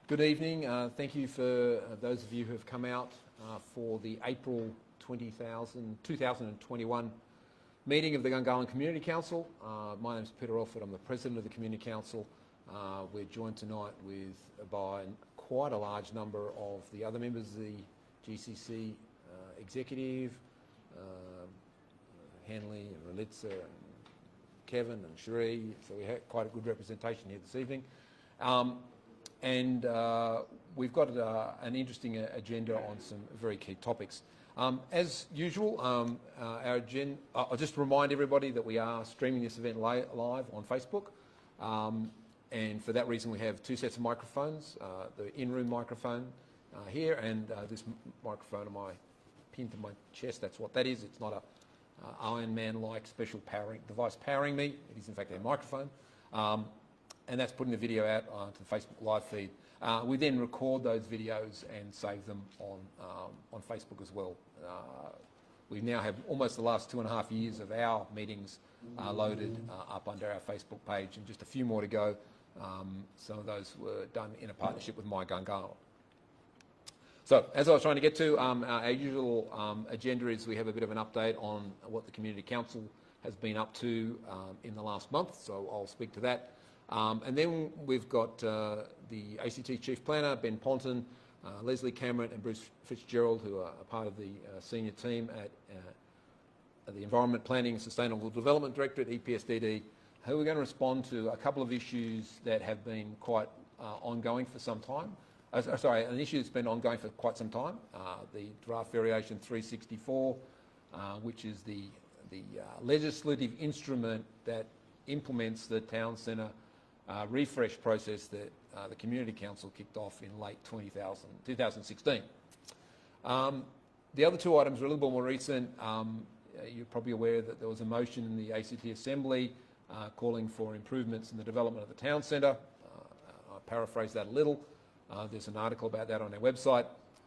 Good evening. Thank you for those of you who have come out for the April 2021 meeting of the Gungahlin Community Council. My name is Peter Alford. I'm the President of the Community Council. We're joined tonight by quite a large number of the other members of the GCC executive, Hanley and Ralitza and Kevin and Sheree. So we have quite a good representation here this evening. And we've got an interesting agenda on some very key topics. As usual, I'll just remind everybody that we are streaming this event live on Facebook. And for that reason, we have two sets of microphones, the in-room microphone here and this microphone pinned to my chest. That's what that is. It's not a Iron Man-like special powering device powering me. It is, in fact, a microphone. And that's putting the video out onto the Facebook live feed. We then record those videos and save them on Facebook as well. We now have almost the last 2.5 years of our meetings loaded up under our Facebook page, and just a few more to go. Some of those were done in a partnership with My Gungahlin. So, as I was trying to get to, our usual agenda is we have a bit of an update on what the Community Council has been up to in the last month, so I'll speak to that. And then we've got the ACT Chief Planner, Ben Ponton, Leslie Cameron and Bruce Fitzgerald, who are a part of the senior team at the Environment Planning and Sustainable Development Directorate, EPSDD, who are going to respond to a couple of issues that have been quite ongoing for some time. An issue that's been ongoing for quite some time, the Draft Variation 364, which is the legislative instrument that implements the town centre refresh process that the Community Council kicked off in late 2016. The other two items are a little bit more recent. You're probably aware that there was a motion in the ACT Assembly calling for improvements in the development of the town centre. I paraphrase that a little. There's an article about that on our website.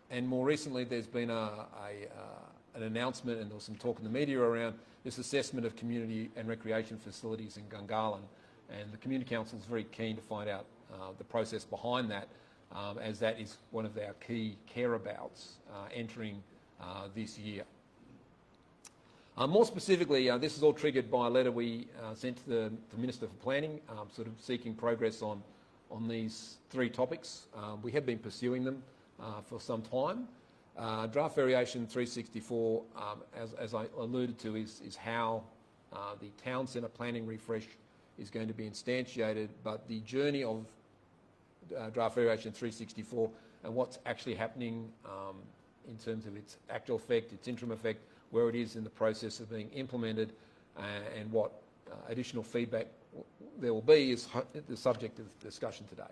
And more recently, there's been an announcement, and there was some talk in the media around this assessment of community and recreation facilities in Gungahlin. And the Community Council is very keen to find out the process behind that, as that is one of our key care-abouts entering this year. More specifically, this is all triggered by a letter we sent to the Minister for Planning, sort of seeking progress on these three topics. We have been pursuing them for some time. Draft Variation 364, as I alluded to, is how the town centre planning refresh is going to be instantiated, but the journey of Draft Variation 364 and what's actually happening in terms of its actual effect, its interim effect, where it is in the process of being implemented, and what additional feedback there will be is the subject of discussion today.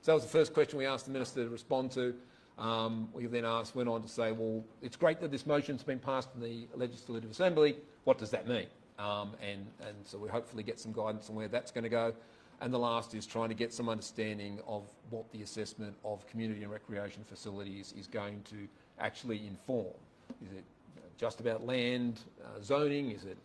So that was the first question we asked the Minister to respond to. We then went on to say, well, it's great that this motion's been passed in the Legislative Assembly. What does that mean? And so we hopefully get some guidance on where that's going to go. And the last is trying to get some understanding of what the assessment of community and recreation facilities is going to actually inform. Is it just about land zoning? Is it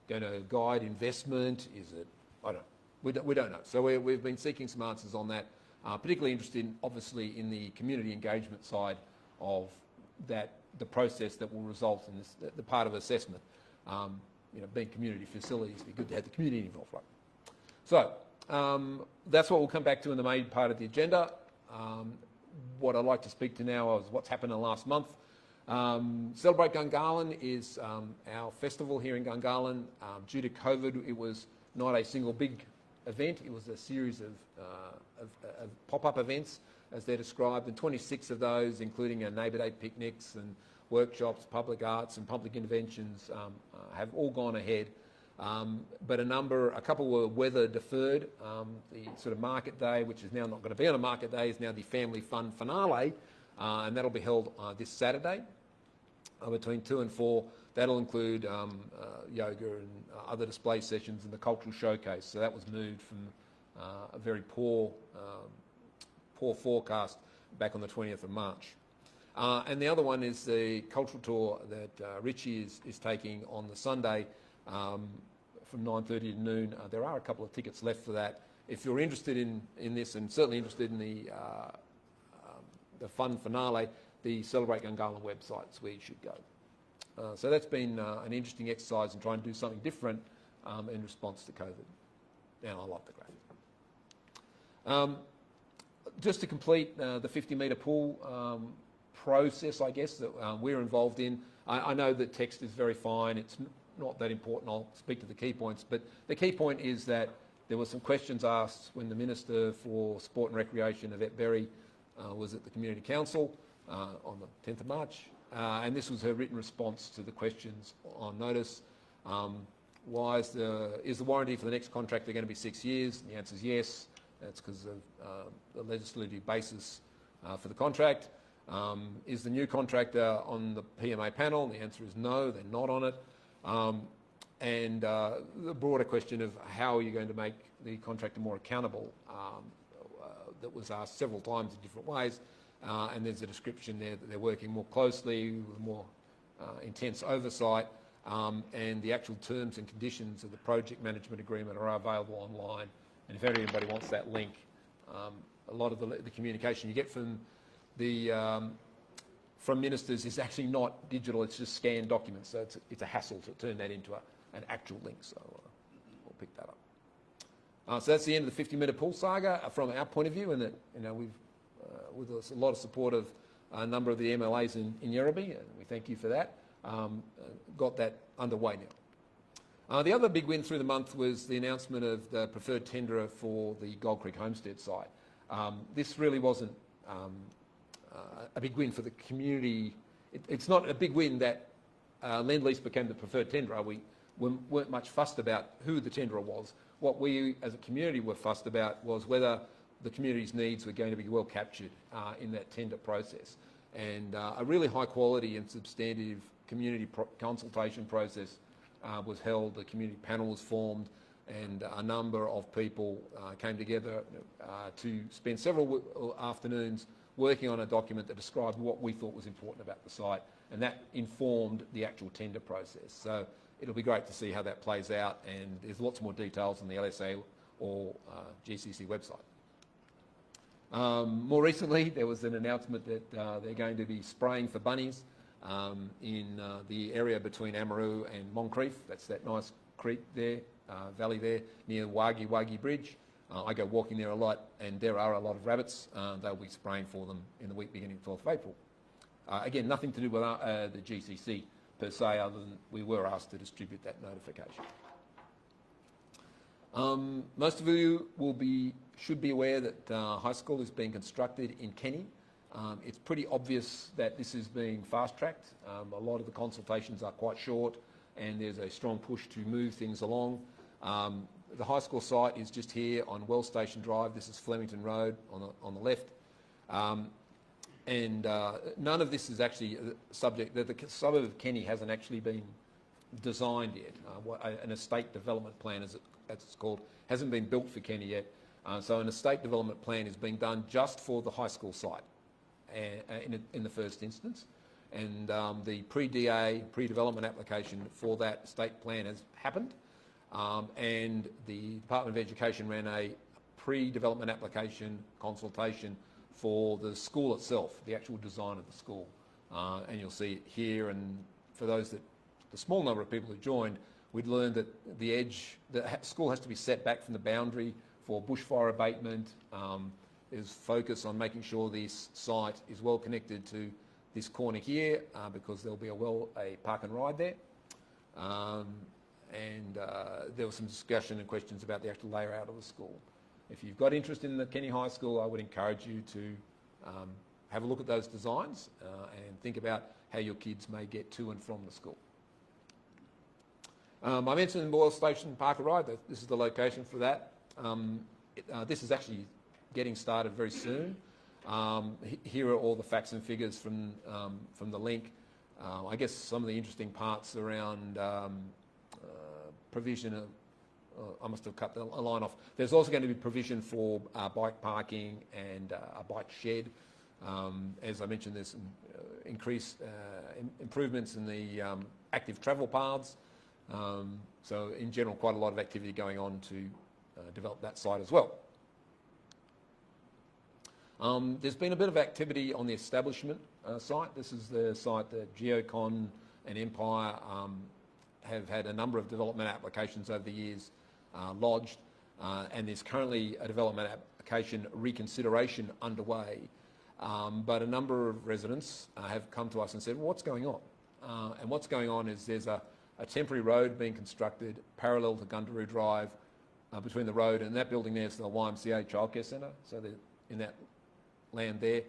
going to guide investment? Is it, I don't know. We don't know. So we've been seeking some answers on that, particularly interested, obviously, in the community engagement side of that, the process that will result in this, the part of assessment. Being community facilities, it'd be good to have the community involved, right? So that's what we'll come back to in the main part of the agenda. What I'd like to speak to now is what's happened in the last month. Celebrate Gungahlin is our festival here in Gungahlin. Due to COVID, it was not a single big event. It was a series of pop-up events, as they're described, and 26 of those, including Neighbour Day picnics and workshops, public arts and public interventions, have all gone ahead. But a couple were weather deferred. The sort of market day, which is now not going to be on a market day, is now the Family Fun Finale, and that'll be held this Saturday between 2 and 4. That'll include yoga and other display sessions and the cultural showcase. So that was moved from a very poor forecast back on the 20th of March. And the other one is the cultural tour that Richie is taking on the Sunday from 9:30 to noon. There are a couple of tickets left for that. If you're interested in this, and certainly interested in the the fun finale, the Celebrate Gungahlin website's where you should go. So that's been an interesting exercise in trying to do something different in response to COVID. And I like the graphic. Just to complete the 50-metre pool process, I guess, that we're involved in. I know that text is very fine. It's not that important. I'll speak to the key points. But the key point is that there were some questions asked when the Minister for Sport and Recreation, Yvette Berry, was at the Community Council on the 10th of March. And this was her written response to the questions on notice. Is the warranty for the next contractor going to be 6 years? The answer is yes. That's because of the legislative basis for the contract. Is the new contractor on the PMA panel? The answer is no, they're not on it. And the broader question of how are you going to make the contractor more accountable that was asked several times in different ways. And there's a description there that they're working more closely with more intense oversight, and the actual terms and conditions of the project management agreement are available online. And if anybody wants that link, a lot of the communication you get from ministers is actually not digital, it's just scanned documents, so it's a hassle to turn that into an actual link, so we'll pick that up. So that's the end of the 50-metre pool saga from our point of view, and that, you know, we've with a lot of support of a number of the MLAs in Yerrabee, and we thank you for that, got that underway now. The other big win through the month was the announcement of the preferred tenderer for the Gold Creek Homestead site. This really wasn't a big win for the community. It's not a big win that Lend-Lease became the preferred tenderer. We weren't much fussed about who the tenderer was. What we as a community were fussed about was whether the community's needs were going to be well captured in that tender process. And a really high quality and substantive community consultation process was held. The community panel was formed, and a number of people came together to spend several afternoons working on a document that described what we thought was important about the site, and that informed the actual tender process. So it'll be great to see how that plays out, and there's lots more details on the LSA or GCC website. More recently, there was an announcement that they're going to be spraying for bunnies in the area between Amaroo and Moncrief. That's that nice creek there, valley there, near Wagi Bridge. I go walking there a lot, and there are a lot of rabbits. They'll be spraying for them in the week beginning 12th of April. Again, nothing to do with the GCC per se, other than we were asked to distribute that notification. Most of you should be aware that high school is being constructed in Kenny. It's pretty obvious that this is being fast-tracked. A lot of the consultations are quite short, and there's a strong push to move things along. The high school site is just here on Well Station Drive. This is Flemington Road on the left. And none of this is actually subject. The suburb of Kenny hasn't actually been designed yet. An estate development plan, as it's called, hasn't been built for Kenny yet. So an estate development plan is being done just for the high school site in the first instance. And the pre-DA, pre-development application for that estate plan has happened. And the Department of Education ran a pre-development application consultation for the school itself, the actual design of the school. And you'll see it here, and for the small number of people who joined, we'd learned that the school has to be set back from the boundary for bushfire abatement. There's focus on making sure this site is well connected to this corner here, because there'll be a park and ride there. And there was some discussion and questions about the actual layout of the school. If you've got interest in the Kenny High School, I would encourage you to have a look at those designs and think about how your kids may get to and from the school. I mentioned Boyle Station Park and Ride. This is the location for that. This is actually getting started very soon. Here are all the facts and figures from the link. I guess some of the interesting parts around provision of, I must have cut a line off. There's also going to be provision for bike parking and a bike shed. As I mentioned, there's some increased improvements in the active travel paths. So in general, quite a lot of activity going on to develop that site as well. There's been a bit of activity on the establishment site. This is the site that Geocon and Empire have had a number of development applications over the years lodged, and there's currently a development application reconsideration underway. But a number of residents have come to us and said, well, what's going on? And what's going on is there's a temporary road being constructed parallel to Gundaroo Drive between the road and that building there's the YMCA Childcare Centre, so they're in that land there.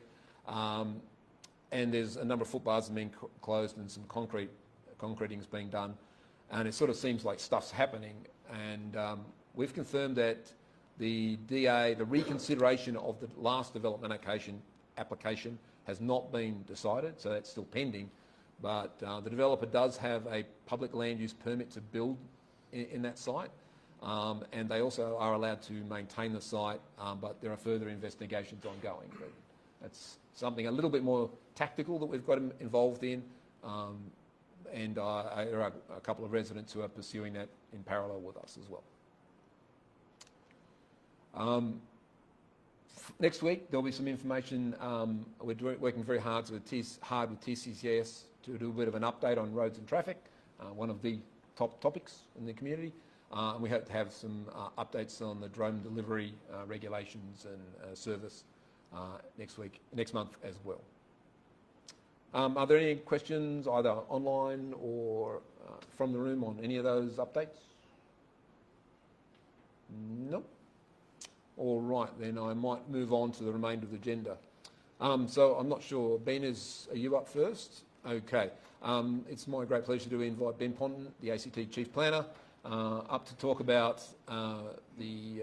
And there's a number of footpaths being closed and some concreting's being done. And it sort of seems like stuff's happening. And we've confirmed that the DA, the reconsideration of the last development application has not been decided, so that's still pending. But the developer does have a public land use permit to build in that site. And they also are allowed to maintain the site, but there are further investigations ongoing. But that's something a little bit more tactical that we've got involved in. And there are a couple of residents who are pursuing that in parallel with us as well. Next week, there'll be some information. We're working very hard with TCCS to do a bit of an update on roads and traffic, one of the top topics in the community. And we hope to have some updates on the drone delivery regulations and service next month as well. Are there any questions either online or from the room on any of those updates? No? All right, then I might move on to the remainder of the agenda. So I'm not sure, Ben, are you up first? Okay. It's my great pleasure to invite Ben Ponton, the ACT Chief Planner, up to talk about the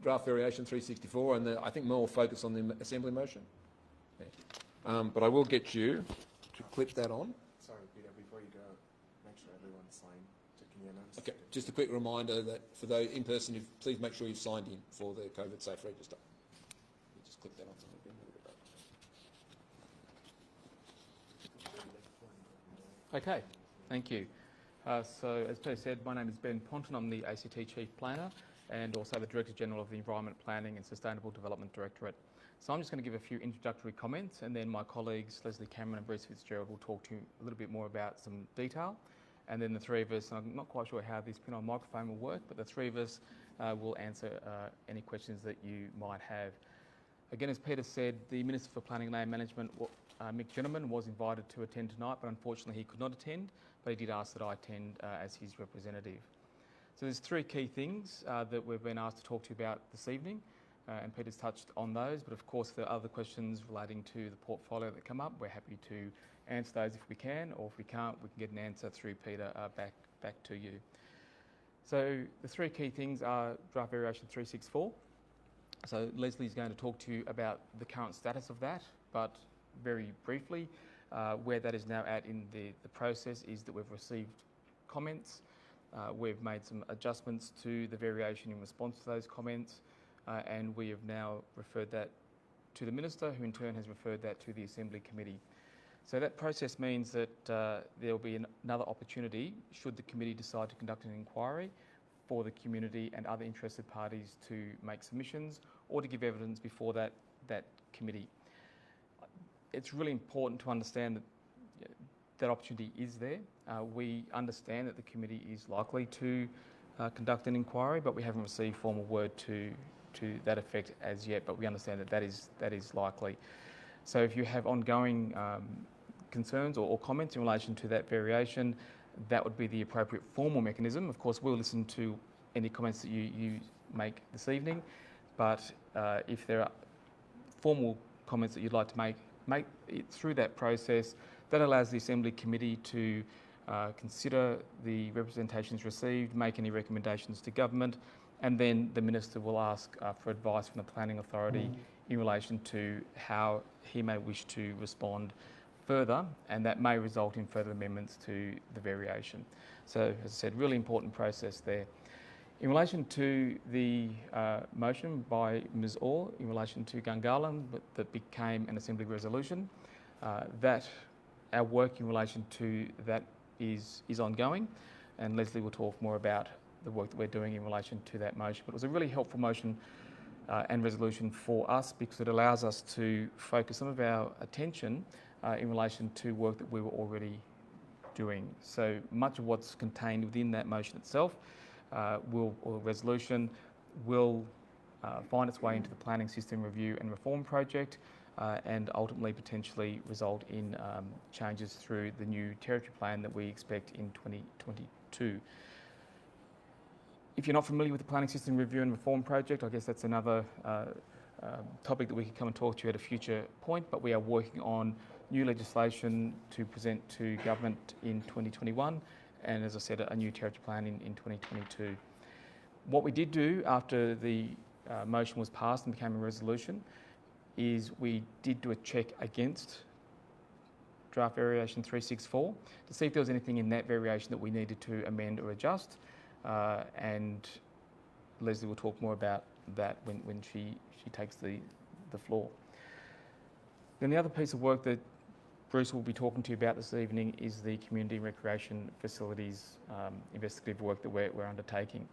draft variation 364 and I think more focus on the Assembly motion. Yeah. But I will get you to clip that on. Sorry, Peter, before you go, make sure everyone's signed. Can you announce? Okay, just a quick reminder that for those in person, please make sure you've signed in for the COVID safe register. You just click that on. Okay, thank you. So, as Peter said, my name is Ben Ponton. I'm the ACT Chief Planner and also the Director General of the Environment Planning and Sustainable Development Directorate. So I'm just going to give a few introductory comments and then my colleagues Leslie Cameron and Bruce Fitzgerald will talk to you a little bit more about some detail. And then the three of us, I'm not quite sure how this pin on microphone will work, but the three of us will answer any questions that you might have. Again, as Peter said, the Minister for Planning and Land Management, Mick Ginnivan, was invited to attend tonight, but unfortunately he could not attend, but he did ask that I attend as his representative. So there's three key things that we've been asked to talk to you about this evening, and Peter's touched on those, but of course if there are other questions relating to the portfolio that come up, we're happy to answer those if we can, or if we can't, we can get an answer through Peter back to you. So the three key things are draft variation 364. So Leslie's going to talk to you about the current status of that, but very briefly, where that is now at in the process is that we've received comments, we've made some adjustments to the variation in response to those comments, and we have now referred that to the Minister, who in turn has referred that to the Assembly Committee. So that process means that there will be another opportunity, should the committee decide to conduct an inquiry, for the community and other interested parties to make submissions or to give evidence before that committee. It's really important to understand that that opportunity is there. We understand that the committee is likely to conduct an inquiry, but we haven't received formal word to that effect as yet, but we understand that that is likely. So if you have ongoing concerns or comments in relation to that variation, that would be the appropriate formal mechanism. Of course, we'll listen to any comments that you make this evening, but if there are formal comments that you'd like to make it through that process. That allows the Assembly Committee to consider the representations received, make any recommendations to government, and then the Minister will ask for advice from the Planning Authority in relation to how he may wish to respond further, and that may result in further amendments to the variation. So, as I said, really important process there. In relation to the motion by Ms Orr in relation to Gungahlin that became an Assembly resolution, that our work in relation to that is ongoing, and Leslie will talk more about the work that we're doing in relation to that motion. But it was a really helpful motion and resolution for us because it allows us to focus some of our attention in relation to work that we were already doing. So much of what's contained within that motion itself or resolution will find its way into the planning system review and reform project and ultimately potentially result in changes through the new territory plan that we expect in 2022. If you're not familiar with the planning system review and reform project, I guess that's another topic that we could come and talk to you at a future point, but we are working on new legislation to present to government in 2021 and, as I said, a new territory plan in 2022. What we did do after the motion was passed and became a resolution is we did do a check against draft variation 364 to see if there was anything in that variation that we needed to amend or adjust, and Leslie will talk more about that when she takes the floor. Then the other piece of work that Bruce will be talking to you about this evening is the community recreation facilities investigative work that we're undertaking.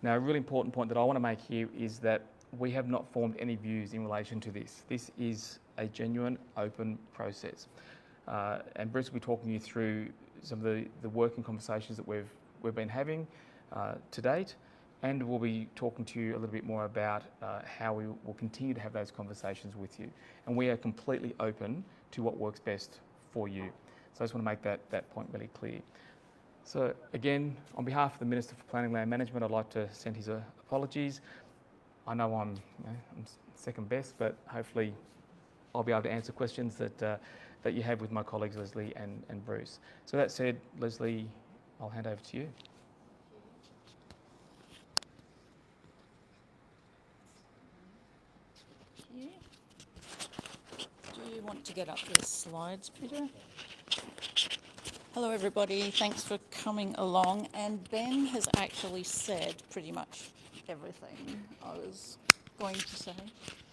Now, a really important point that I want to make here is that we have not formed any views in relation to this. This is a genuine, open process. And Bruce will be talking you through some of the working conversations that we've been having to date, and we'll be talking to you a little bit more about how we will continue to have those conversations with you. And we are completely open to what works best for you. So I just want to make that point really clear. So again, on behalf of the Minister for Planning and Land Management, I'd like to send his apologies. I know I'm second best, but hopefully I'll be able to answer questions that you have with my colleagues Leslie and Bruce. So that said, Leslie, I'll hand over to you. Do you want to get up the slides, Peter? Hello everybody, thanks for coming along. And Ben has actually said pretty much everything I was going to say,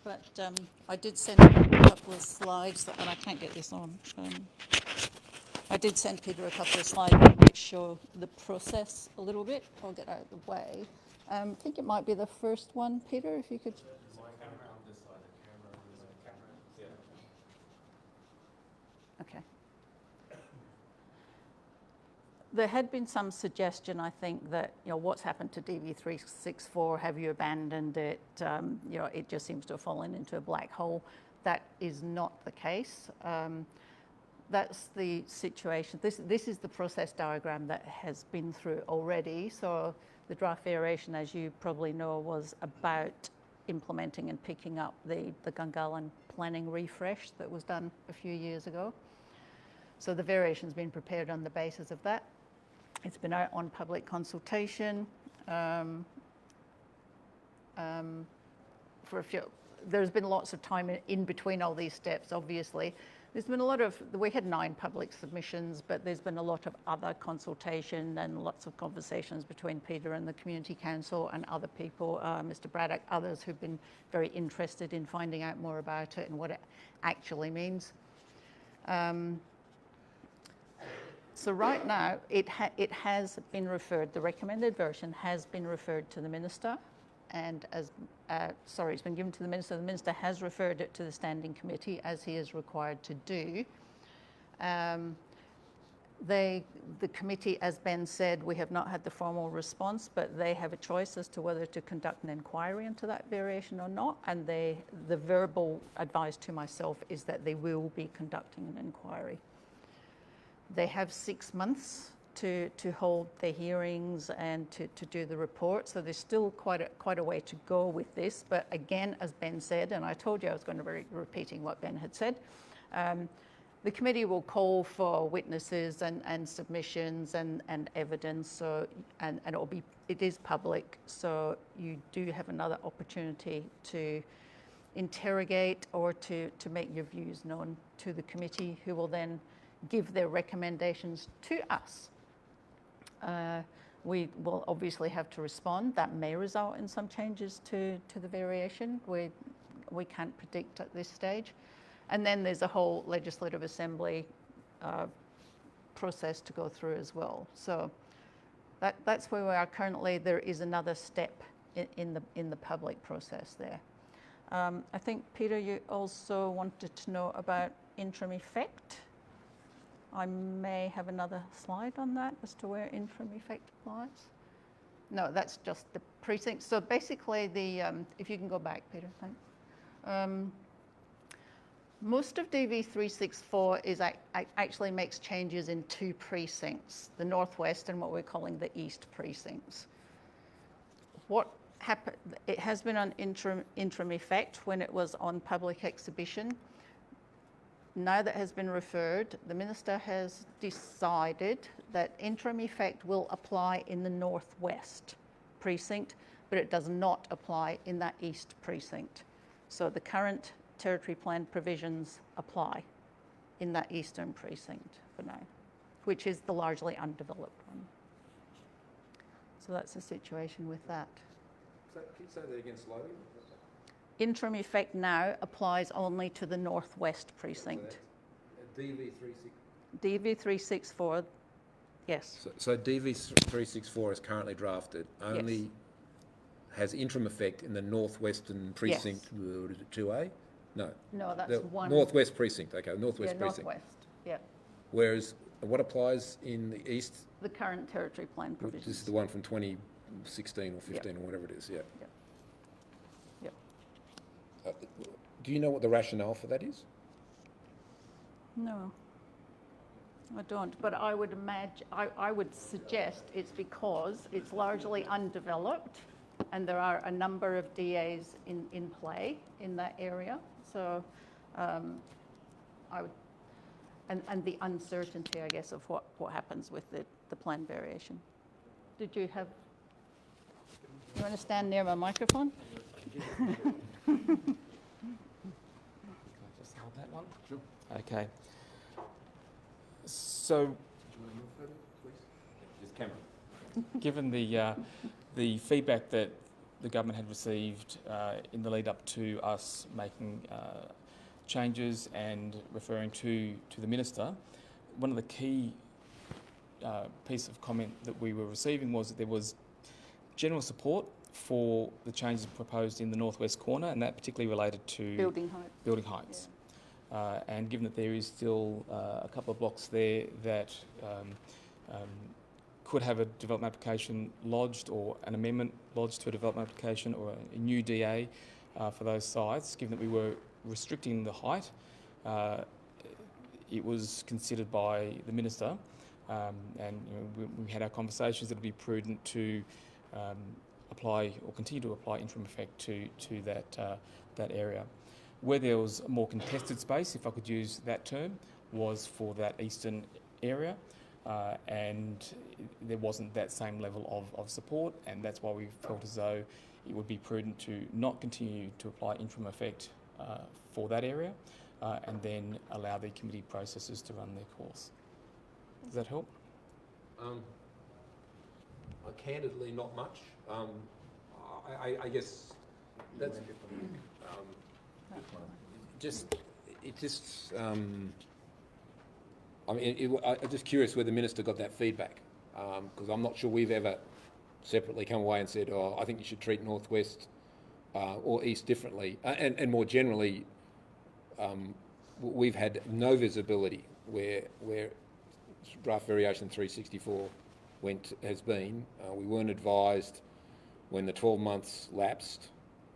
but I did send a couple of slides, and I can't get this on. I did send Peter a couple of slides that show the process a little bit. I'll get out of the way. I think it might be the first one, Peter, if you could. Okay. There had been some suggestion, I think, that, what's happened to DV364? Have you abandoned it? It just seems to have fallen into a black hole. That is not the case. That's the situation. This is the process diagram that has been through already. So the draft variation, as you probably know, was about implementing and picking up the Gungahlin planning refresh that was done a few years ago. So the variation's been prepared on the basis of that. It's been out on public consultation for a few. There's been lots of time in between all these steps, obviously. There's been a lot of, we had 9 public submissions, but there's been a lot of other consultation and lots of conversations between Peter and the Community Council and other people, Mr. Braddock, others who've been very interested in finding out more about it and what it actually means. So right now, it has been referred, the recommended version has been referred to the Minister, and it's been given to the Minister. The Minister has referred it to the Standing Committee, as he is required to do. The committee, as Ben said, we have not had the formal response, but they have a choice as to whether to conduct an inquiry into that variation or not, and the verbal advice to myself is that they will be conducting an inquiry. They have 6 months to hold the hearings and to do the report, so there's still quite a way to go with this. But again, as Ben said, and I told you I was going to be repeating what Ben had said, the committee will call for witnesses and submissions and evidence. So and it is public, so you do have another opportunity to interrogate or to make your views known to the committee, who will then give their recommendations to us. We will obviously have to respond. That may result in some changes to the variation. We can't predict at this stage. And then there's a whole Legislative Assembly process to go through as well. So that's where we are currently. There is another step in the public process there. I think, Peter, you also wanted to know about interim effect. I may have another slide on that as to where interim effect applies. No, that's just the precinct. So basically, if you can go back, Peter, thanks. Most of DV 364 is actually makes changes in 2 precincts, the northwest and what we're calling the east precincts. What happened? It has been on interim effect when it was on public exhibition. Now that has been referred, the minister has decided that interim effect will apply in the northwest precinct, but it does not apply in that east precinct. So the current territory plan provisions apply in that eastern precinct for now, which is the largely undeveloped one. So that's the situation with that. Can you say that again slowly? Interim effect now applies only to the northwest precinct. So DV 364, yes. So DV 364 is currently drafted, only has interim effect in the northwestern precinct, what is it, 2A? No. No, that's The one. northwest precinct, okay, northwest precinct. Northwest, yeah. Whereas what applies in the east? The current territory plan provisions. This is the one from 2016 or 15 or whatever it is, yeah. Yep. Do you know what the rationale for that is? No, I don't. But I would imagine, I would suggest it's because it's largely undeveloped and there are a number of DAs in play in that area. So I would, and the uncertainty, I guess, of what happens with the plan variation. Did you have, you want to stand near my microphone? Can I just hold that one? Sure. Okay. So, Just camera. given the feedback that the government had received in the lead up to us making changes and referring to the minister, one of the key piece of comment that we were receiving was that there was general support for the changes proposed in the northwest corner, and that particularly related to building heights. And given that there is still a couple of blocks there that could have a development application lodged or an amendment lodged to a development application or a new DA for those sites, given that we were restricting the height, it was considered by the minister, and we had our conversations that it would be prudent to apply or continue to apply interim effect to that area. Where there was more contested space, if I could use that term, was for that eastern area, and there wasn't that same level of support, and that's why we felt as though it would be prudent to not continue to apply interim effect for that area, and then allow the committee processes to run their course. Does that help? Candidly, not much. I guess that's I'm just curious where the minister got that feedback, because I'm not sure we've ever separately come away and said, "Oh, I think you should treat northwest or east differently." And more generally, we've had no visibility where draft variation 364 has been. We weren't advised when the 12 months lapsed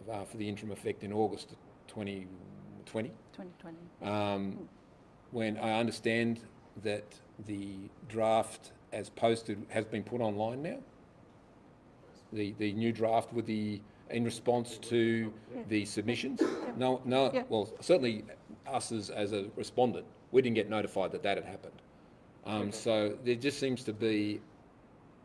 for the interim effect in August 2020. 2020. When I understand that the draft as posted has been put online now. The new draft with in response to the submissions. No. Yeah. Well, certainly us as a respondent, we didn't get notified that had happened. So there just seems to be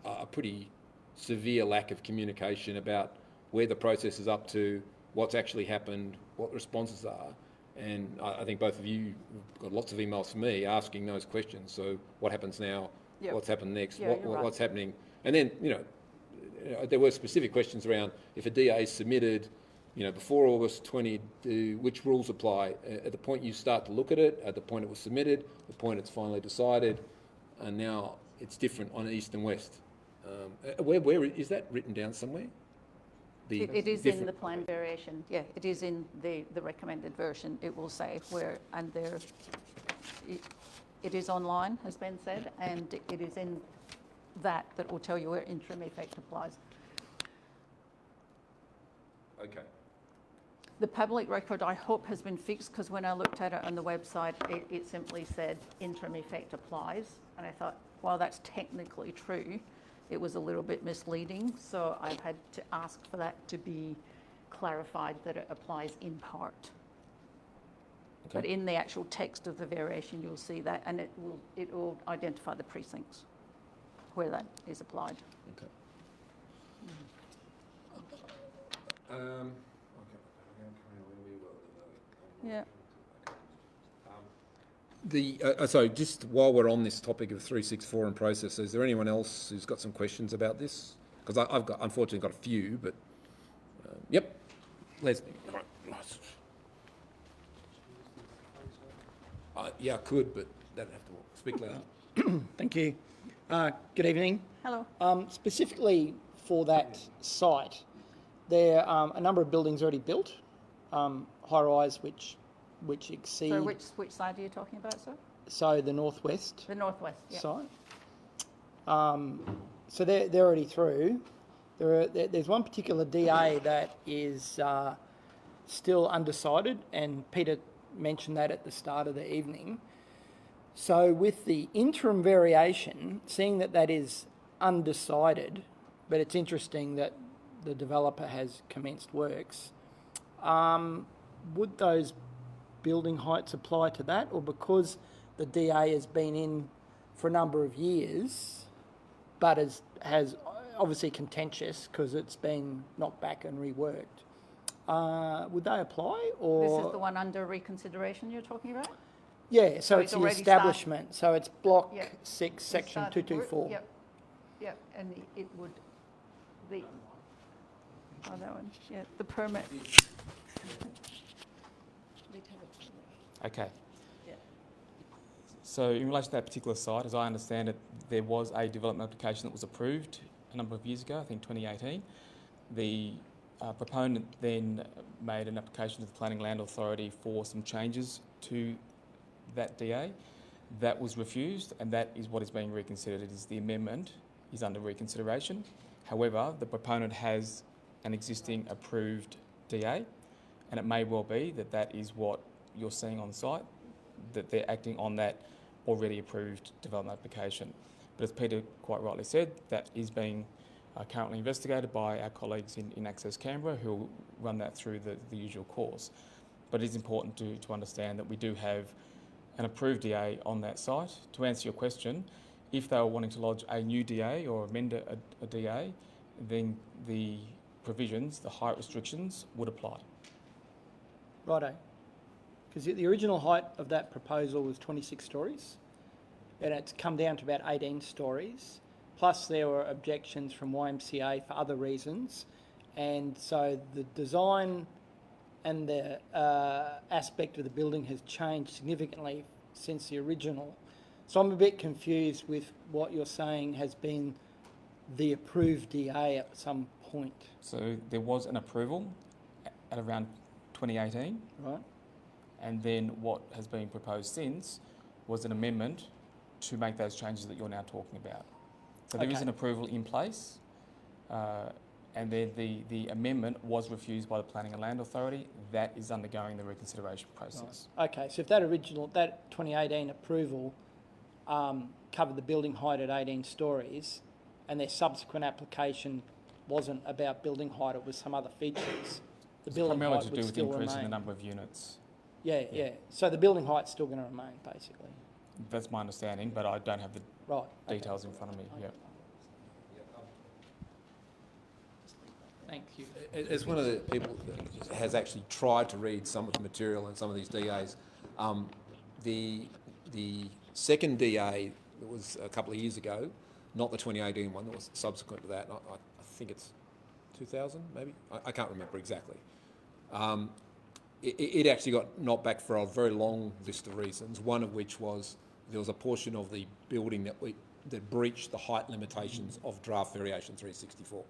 a pretty severe lack of communication about where the process is up to, what's actually happened, what the responses are. And I think both of you have got lots of emails from me asking those questions. So what happens now? Yep. What's happened next? Yeah, you're right. What's happening? And then, there were specific questions around if a DA is submitted, before August 20, which rules apply? At the point you start to look at it, at the point it was submitted, the point it's finally decided, and now it's different on east and west. Where is that written down somewhere? It is in the plan variation, yeah, it is in the recommended version. It will say where, and there, it is online, has been said, and it is in that will tell you where interim effect applies. Okay. The public record, I hope, has been fixed, because when I looked at it on the website, it simply said interim effect applies. And I thought, while that's technically true, it was a little bit misleading. So I've had to ask for that to be clarified, that it applies in part. Okay. But in the actual text of the variation, you'll see that, and it will identify the precincts where that is applied. Okay. Yeah. So just while we're on this topic of 364 and process, is there anyone else who's got some questions about this? Because I've got, unfortunately, got a few, but yep, Leslie. Right. Yeah, I could, but don't have to speak loud. Thank you. Good evening. Hello. Specifically for that site, there are a number of buildings already built, high-rise, which exceed... So which side are you talking about, sir? So the northwest The northwest, yeah. site. So they're already through. There's one particular DA that is still undecided, and Peter mentioned that at the start of the evening. So with the interim variation, seeing that is undecided, but it's interesting that the developer has commenced works, would those building heights apply to that? Or because the DA has been in for a number of years, but has obviously contentious because it's been knocked back and reworked, would they apply? Or This is the one under reconsideration you're talking about? yeah, so it's it's the already establishment. So it's block Yeah. 6, section Started work, 224. Yep, and it would, that one, yeah, the permit. Okay. Yeah. So in relation to that particular site, as I understand it, there was a development application that was approved a number of years ago, I think 2018. The proponent then made an application to the Planning Land Authority for some changes to that DA. That was refused, and that is what is being reconsidered. It is the amendment is under reconsideration. However, the proponent has an existing approved DA, and it may well be that that is what you're seeing on site, that they're acting on that already approved development application. But as Peter quite rightly said, that is being currently investigated by our colleagues in Access Canberra, who will run that through the usual course. But it is important to understand that we do have an approved DA on that site. To answer your question, if they were wanting to lodge a new DA or amend a DA, then the provisions, the height restrictions, would apply. Righto. Because the original height of that proposal was 26 stories, and it's come down to about 18 stories. Plus there were objections from YMCA for other reasons. And so the design and the aspect of the building has changed significantly since the original. So I'm a bit confused with what you're saying has been the approved DA at some point. So there was an approval at around 2018. Right. And then what has been proposed since was an amendment to make those changes that you're now talking about. So there is Okay. an approval in place, and then the amendment was refused by the Planning and Land Authority. That is undergoing the reconsideration process. Right. Okay, so if that 2018 approval covered the building height at 18 stories, and their subsequent application wasn't about building height, it was some other features, the It's building primarily height to would do with still increasing the remain. number of units. Yeah. So the building height's still going to remain, basically. That's my understanding, but I don't have the Right. okay. details in front of me. Yep. Thank you. As one of the people that has actually tried to read some of the material and some of these DAs, the second DA that was a couple of years ago, not the 2018 one that was subsequent to that, I think it's 2000 maybe, I can't remember exactly. It actually got knocked back for a very long list of reasons, one of which was there was a portion of the building that breached the height limitations of draft variation 364.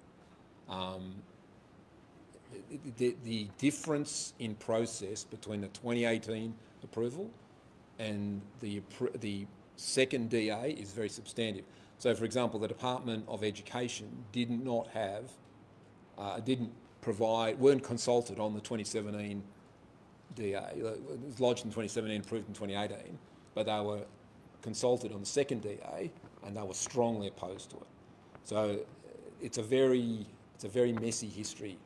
the difference in process between the 2018 approval and the second DA is very substantive. So, for example, the Department of Education weren't consulted on the 2017 DA. It was lodged in 2017, approved in 2018, but they were consulted on the second DA and they were strongly opposed to it. So it's a very messy history,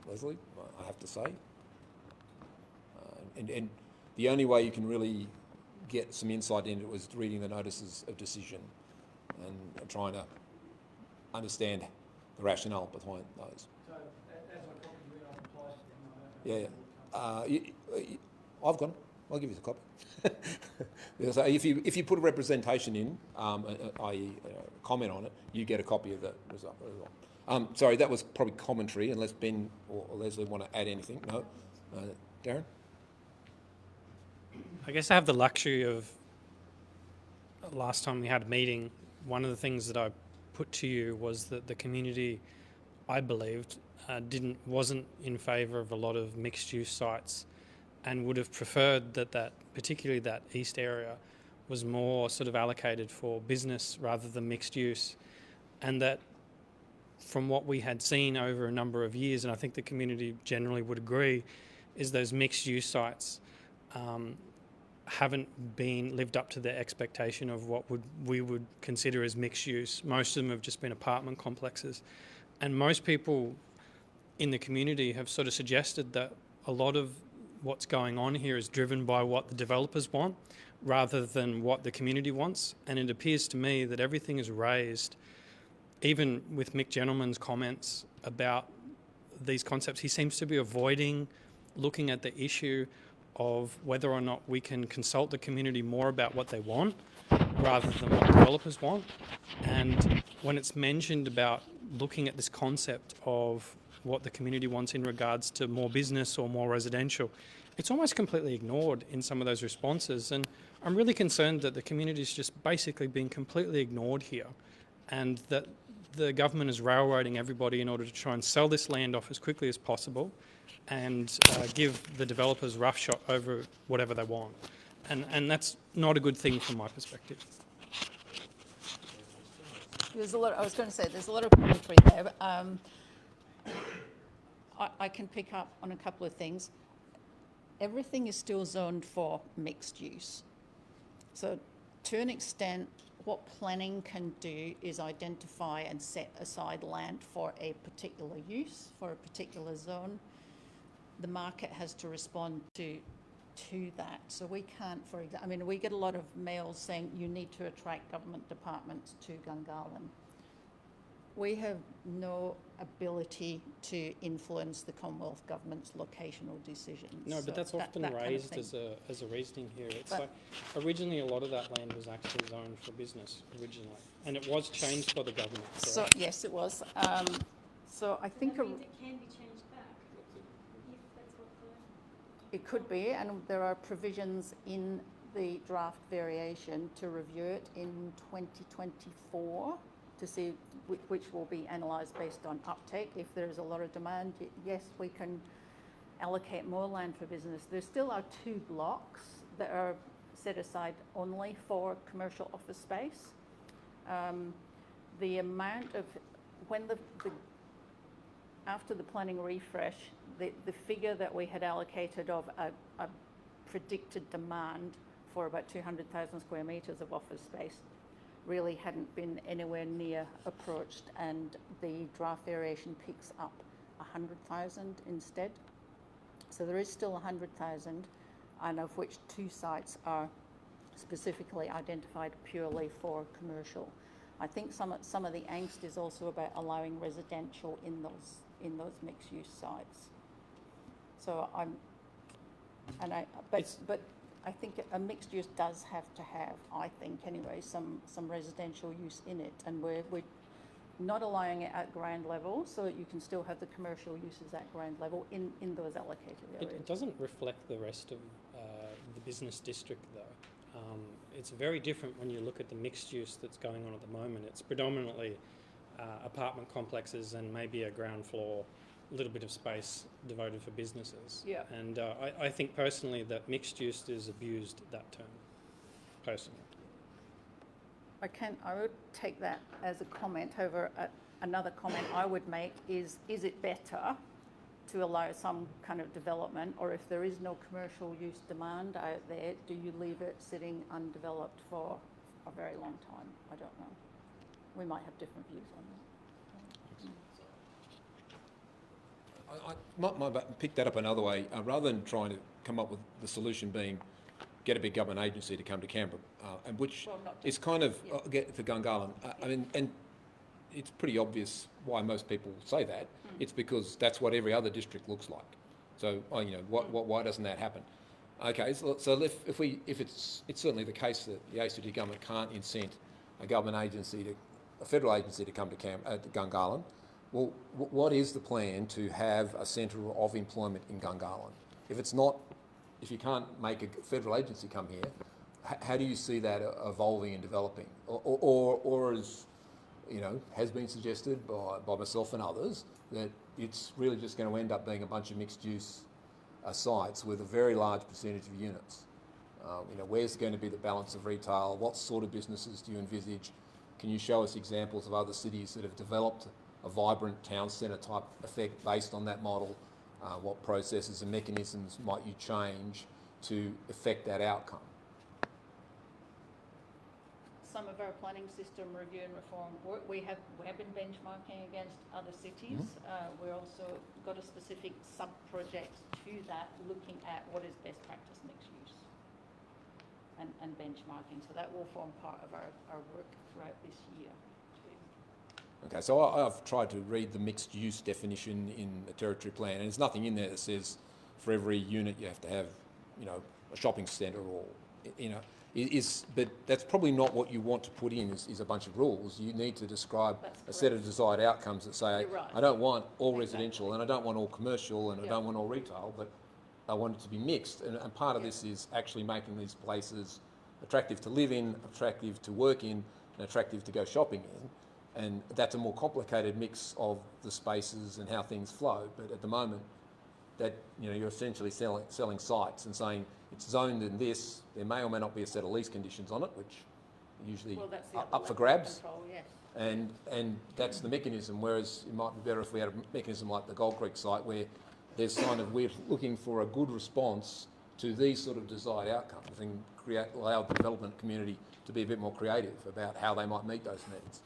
Leslie, I have to say. And the only way you can really get some insight into it was reading the notices of decision and trying to understand the rationale behind those. So, as I copy you, I'll reply to them. Yeah. I've got it. I'll give you the copy. So if you put a representation in, i.e. comment on it, you get a copy of the result. Sorry, that was probably commentary, unless Ben or Leslie want to add anything. No? Darren? I guess I have the luxury of, last time we had a meeting, one of the things that I put to you was that the community, I believed, wasn't in favour of a lot of mixed-use sites, and would have preferred that particularly that east area was more sort of allocated for business rather than mixed use, and that from what we had seen over a number of years, and I think the community generally would agree, is those mixed use sites haven't been lived up to the expectation of what we would consider as mixed use. Most of them have just been apartment complexes, and most people in the community have sort of suggested that a lot of what's going on here is driven by what the developers want rather than what the community wants. And it appears to me that everything is raised, even with Mick Gentleman's comments about these concepts. He seems to be avoiding looking at the issue of whether or not we can consult the community more about what they want rather than what developers want. And when it's mentioned about looking at this concept of what the community wants in regards to more business or more residential, it's almost completely ignored in some of those responses. And I'm really concerned that the community's just basically been completely ignored here, and that the government is railroading everybody in order to try and sell this land off as quickly as possible and give the developers rough shot over whatever they want. And that's not a good thing from my perspective. There's a lot. I was going to say there's a lot of commentary there. I can pick up on a couple of things. Everything is still zoned for mixed use. So to an extent, what planning can do is identify and set aside land for a particular use, for a particular zone. The market has to respond to that. So we can't, for example, I mean, we get a lot of mails saying you need to attract government departments to Gungahlin. We have no ability to influence the Commonwealth Government's locational decisions. No, but that's often raised kind of as a reasoning here. It's like originally a lot of that land was actually zoned for business originally, and it was changed by the government. So yes, it was. So I think That means it can be changed back if that's what it could be, and there are provisions in the draft variation to review it in 2024 to see which will be analysed based on uptake. If there is a lot of demand, yes, we can allocate more land for business. There still are 2 blocks that are set aside only for commercial office space. The amount of, when after the planning refresh, the figure that we had allocated of a predicted demand for about 200,000 square metres of office space really hadn't been anywhere near approached, and the draft variation picks up 100,000 instead. So there is still 100,000, and of which 2 sites are specifically identified purely for commercial. I think some of the angst is also about allowing residential in those mixed-use sites. So but I think a mixed use does have to have, I think anyway, some residential use in it, and we're not allowing it at ground level, so that you can still have the commercial uses at ground level in those allocated areas. It doesn't reflect the rest of the business district though. It's very different when you look at the mixed use that's going on at the moment. It's predominantly apartment complexes and maybe a ground floor little bit of space devoted for businesses. Yeah. And I think personally that mixed use is abused, that term, personally. I would take that as a comment. However, another comment I would make is it better to allow some kind of development, or if there is no commercial use demand out there, do you leave it sitting undeveloped for a very long time? I don't know. We might have different views on that. I might pick that up another way. Rather than trying to come up with the solution being get a big government agency to come to Canberra, and which is kind of get for Gungahlin. I mean, and it's pretty obvious why most people say that. It's because that's what every other district looks like. So, why doesn't that happen? Okay, so if it's certainly the case that the ACT government can't incent a government agency a federal agency to come to Gungahlin, well, what is the plan to have a centre of employment in Gungahlin? If you can't make a federal agency come here, how do you see that evolving and developing? Or as has been suggested by myself and others, that it's really just going to end up being a bunch of mixed-use sites with a very large percentage of units. Where's going to be the balance of retail? What sort of businesses do you envisage? Can you show us examples of other cities that have developed a vibrant town centre type effect based on that model? What processes and mechanisms might you change to affect that outcome? Some of our planning system review and reform work, we have been benchmarking against other cities. We're also got a specific sub-project to that, looking at what is best practice mixed use and benchmarking. So that will form part of our work throughout this year too. Okay, so I've tried to read the mixed use definition in the territory plan, and there's nothing in there that says for every unit you have to have, a shopping centre or, but that's probably not what you want to put in is a bunch of rules. You need to describe a set of desired outcomes that say, You're right. I don't want all residential and I don't want all commercial and I Yeah. don't want all retail, but I want it to be mixed. And part of this is actually making these places attractive to live in, attractive to work in, and attractive to go shopping in. And that's a more complicated mix of the spaces and how things flow. But at the moment, that you're essentially selling sites and saying it's zoned in this. There may or may not be a set of lease conditions on it, which are usually That's the are other up for level of grabs. control, yes. And that's the mechanism. Whereas it might be better if we had a mechanism like the Gold Creek site, where there's we're looking for a good response to these sort of desired outcomes and allow the development community to be a bit more creative about how they might meet those needs.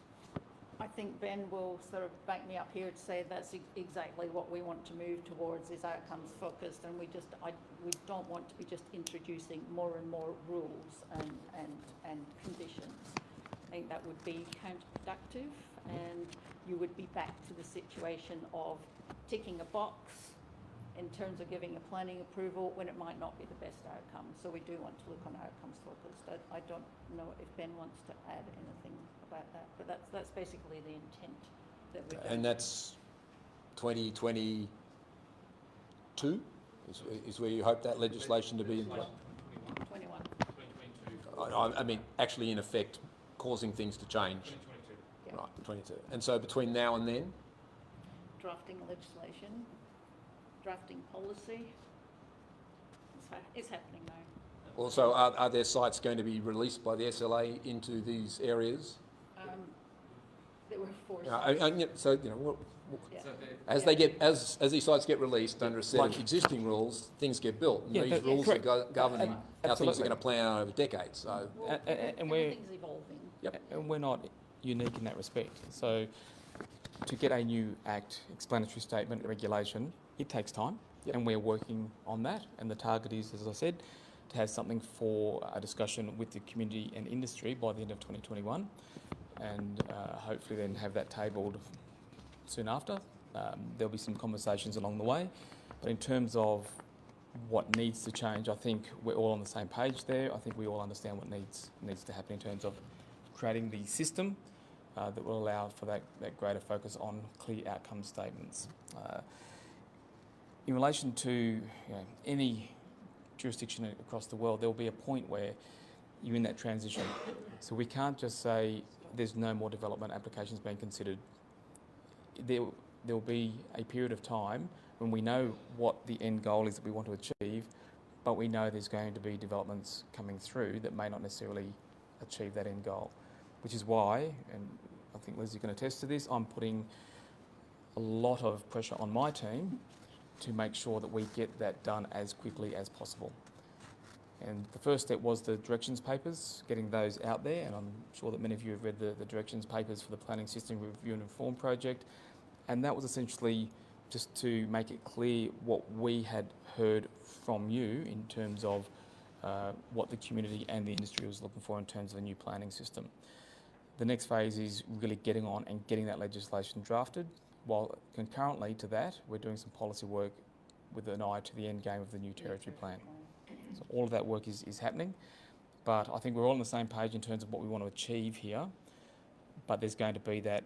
I think Ben will sort of back me up here to say that's exactly what we want to move towards, is outcomes focused, and we don't want to be just introducing more and more rules and conditions. I think that would be counterproductive, and you would be back to the situation of ticking a box in terms of giving a planning approval when it might not be the best outcome. So we do want to look on outcomes focused. I don't know if Ben wants to add anything about that, but that's basically the intent that we're going. And that's 2022 is where you hope that legislation to be in place? 21. I mean, actually in effect, causing things to change. Yeah. Right, 22. And so between now and then? Drafting legislation, drafting policy. It's happening now. Also, are there sites going to be released by the SLA into these areas? There were 4 So Yeah. as they get as these sites get released under a set of existing rules, things get built. And these rules correct. are governing how things are Absolutely. going to play out over decades. So And we're Everything's evolving. and we're not unique in that respect. So to get a new act, explanatory statement, regulation, it takes time, and we're working on that. And the target is, as I said, to have something for a discussion with the community and industry by the end of 2021, and hopefully then have that tabled soon after. There'll be some conversations along the way, but in terms of what needs to change, I think we're all on the same page there. I think we all understand what needs to happen in terms of creating the system that will allow for that greater focus on clear outcome statements. In relation to any jurisdiction across the world, there will be a point where you're in that transition. So we can't just say there's no more development applications being considered. There there will be a period of time when we know what the end goal is that we want to achieve, but we know there's going to be developments coming through that may not necessarily achieve that end goal, which is why, and I think Leslie can attest to this, I'm putting a lot of pressure on my team to make sure that we get that done as quickly as possible. And the first step was the directions papers, getting those out there, and I'm sure that many of you have read the directions papers for the Planning System Review and Reform project, and that was essentially just to make it clear what we had heard from you in terms of what the community and the industry was looking for in terms of a new planning system. The next phase is really getting on and getting that legislation drafted, while concurrently to that, we're doing some policy work with an eye to the end game of the new territory plan. So all of that work is happening, but I think we're all on the same page in terms of what we want to achieve here, but there's going to be that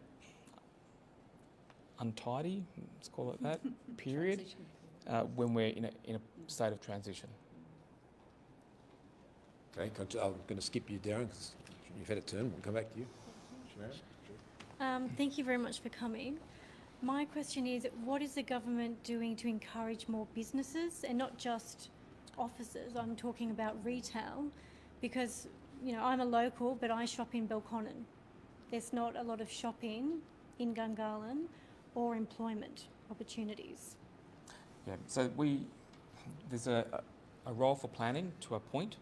untidy, let's call it that, period, when we're in a state of transition. Okay, I'm going to skip you, Darren, because you've had a turn. We'll come back to you. Thank you very much for coming. My question is, what is the government doing to encourage more businesses and not just offices? I'm talking about retail, because I'm a local, but I shop in Belconnen. There's not a lot of shopping in Gungahlin or employment opportunities. Yeah, so there's a role for planning to a point,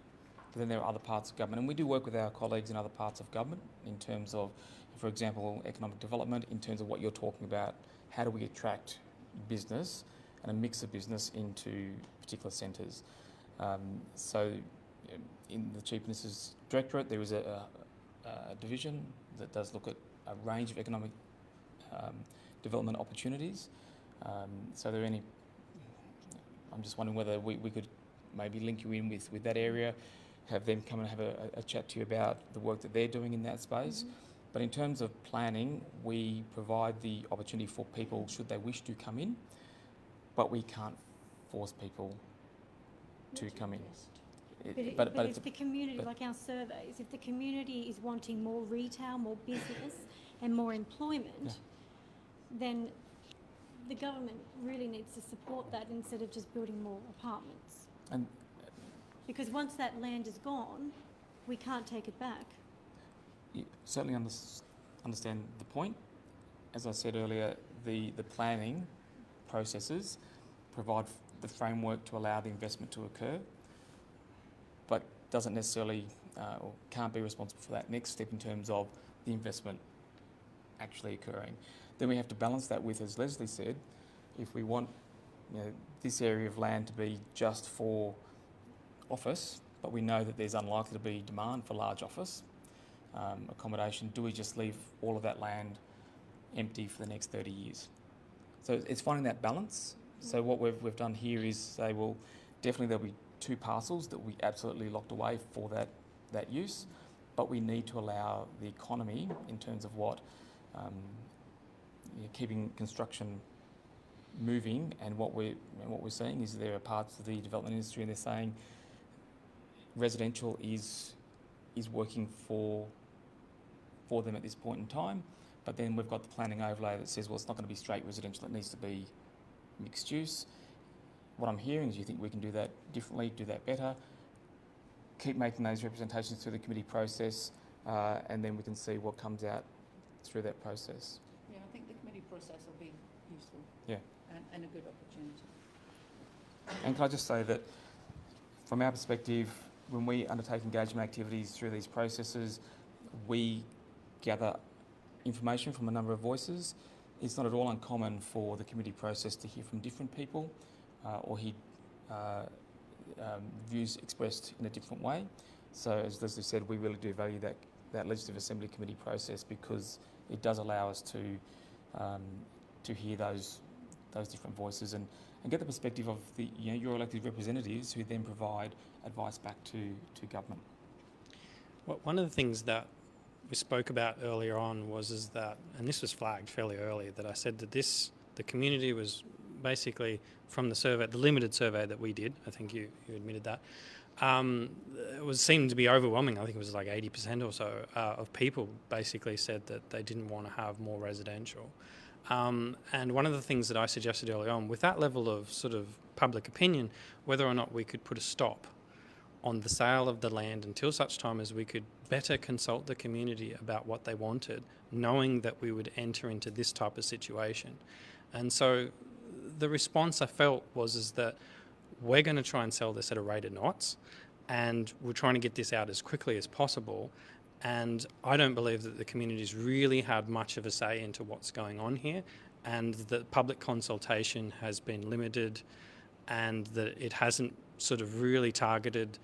but then there are other parts of government, and we do work with our colleagues in other parts of government in terms of, for example, economic development, in terms of what you're talking about. How do we attract business and a mix of business into particular centres? So in the Chief Minister's Directorate, there is a division that does look at a range of economic development opportunities. So are there any, I'm just wondering whether we could maybe link you in with that area, have them come and have a chat to you about the work that they're doing in that space. Mm-hmm. But in terms of planning, we provide the opportunity for people, should they wish to come in, but we can't force people to come in. But if the community, like our surveys, if the community is wanting more retail, more business and more employment, then the government really needs to support that instead of just building more apartments. And because once that land is gone, we can't take it back. You certainly understand the point. As I said earlier, the planning processes provide the framework to allow the investment to occur, but doesn't necessarily or can't be responsible for that next step in terms of the investment actually occurring. Then we have to balance that with, as Leslie said, if we want this area of land to be just for office, but we know that there's unlikely to be demand for large office accommodation, do we just leave all of that land empty for the next 30 years? So it's finding that balance. So what we've done here is say, well, definitely there'll be 2 parcels that we absolutely locked away for that use, but we need to allow the economy in terms of what keeping construction moving. And what we're seeing is there are parts of the development industry, and they're saying residential is working for them at this point in time, but then we've got the planning overlay that says, well, it's not going to be straight residential, it needs to be mixed use. What I'm hearing is you think we can do that differently, do that better, keep making those representations through the committee process, and then we can see what comes out through that process. Yeah, I think the committee process will be useful. Yeah. And a good opportunity. And can I just say that from our perspective, when we undertake engagement activities through these processes, we gather information from a number of voices. It's not at all uncommon for the committee process to hear from different people or hear views expressed in a different way. So as Leslie said, we really do value that Legislative Assembly committee process, because it does allow us to hear those different voices and get the perspective of your elected representatives, who then provide advice back to government. Well, one of the things that we spoke about earlier on was that, and this was flagged fairly early, that I said that the community was basically from the survey, the limited survey that we did, I think you admitted that, it seemed to be overwhelming. I think it was like 80% or so of people basically said that they didn't want to have more residential. And one of the things that I suggested early on, with that level of sort of public opinion, whether or not we could put a stop on the sale of the land until such time as we could better consult the community about what they wanted, knowing that we would enter into this type of situation. And so the response I felt is that we're going to try and sell this at a rate of knots, and we're trying to get this out as quickly as possible. And I don't believe that the community's really had much of a say into what's going on here, and that public consultation has been limited, and that it hasn't sort of really targeted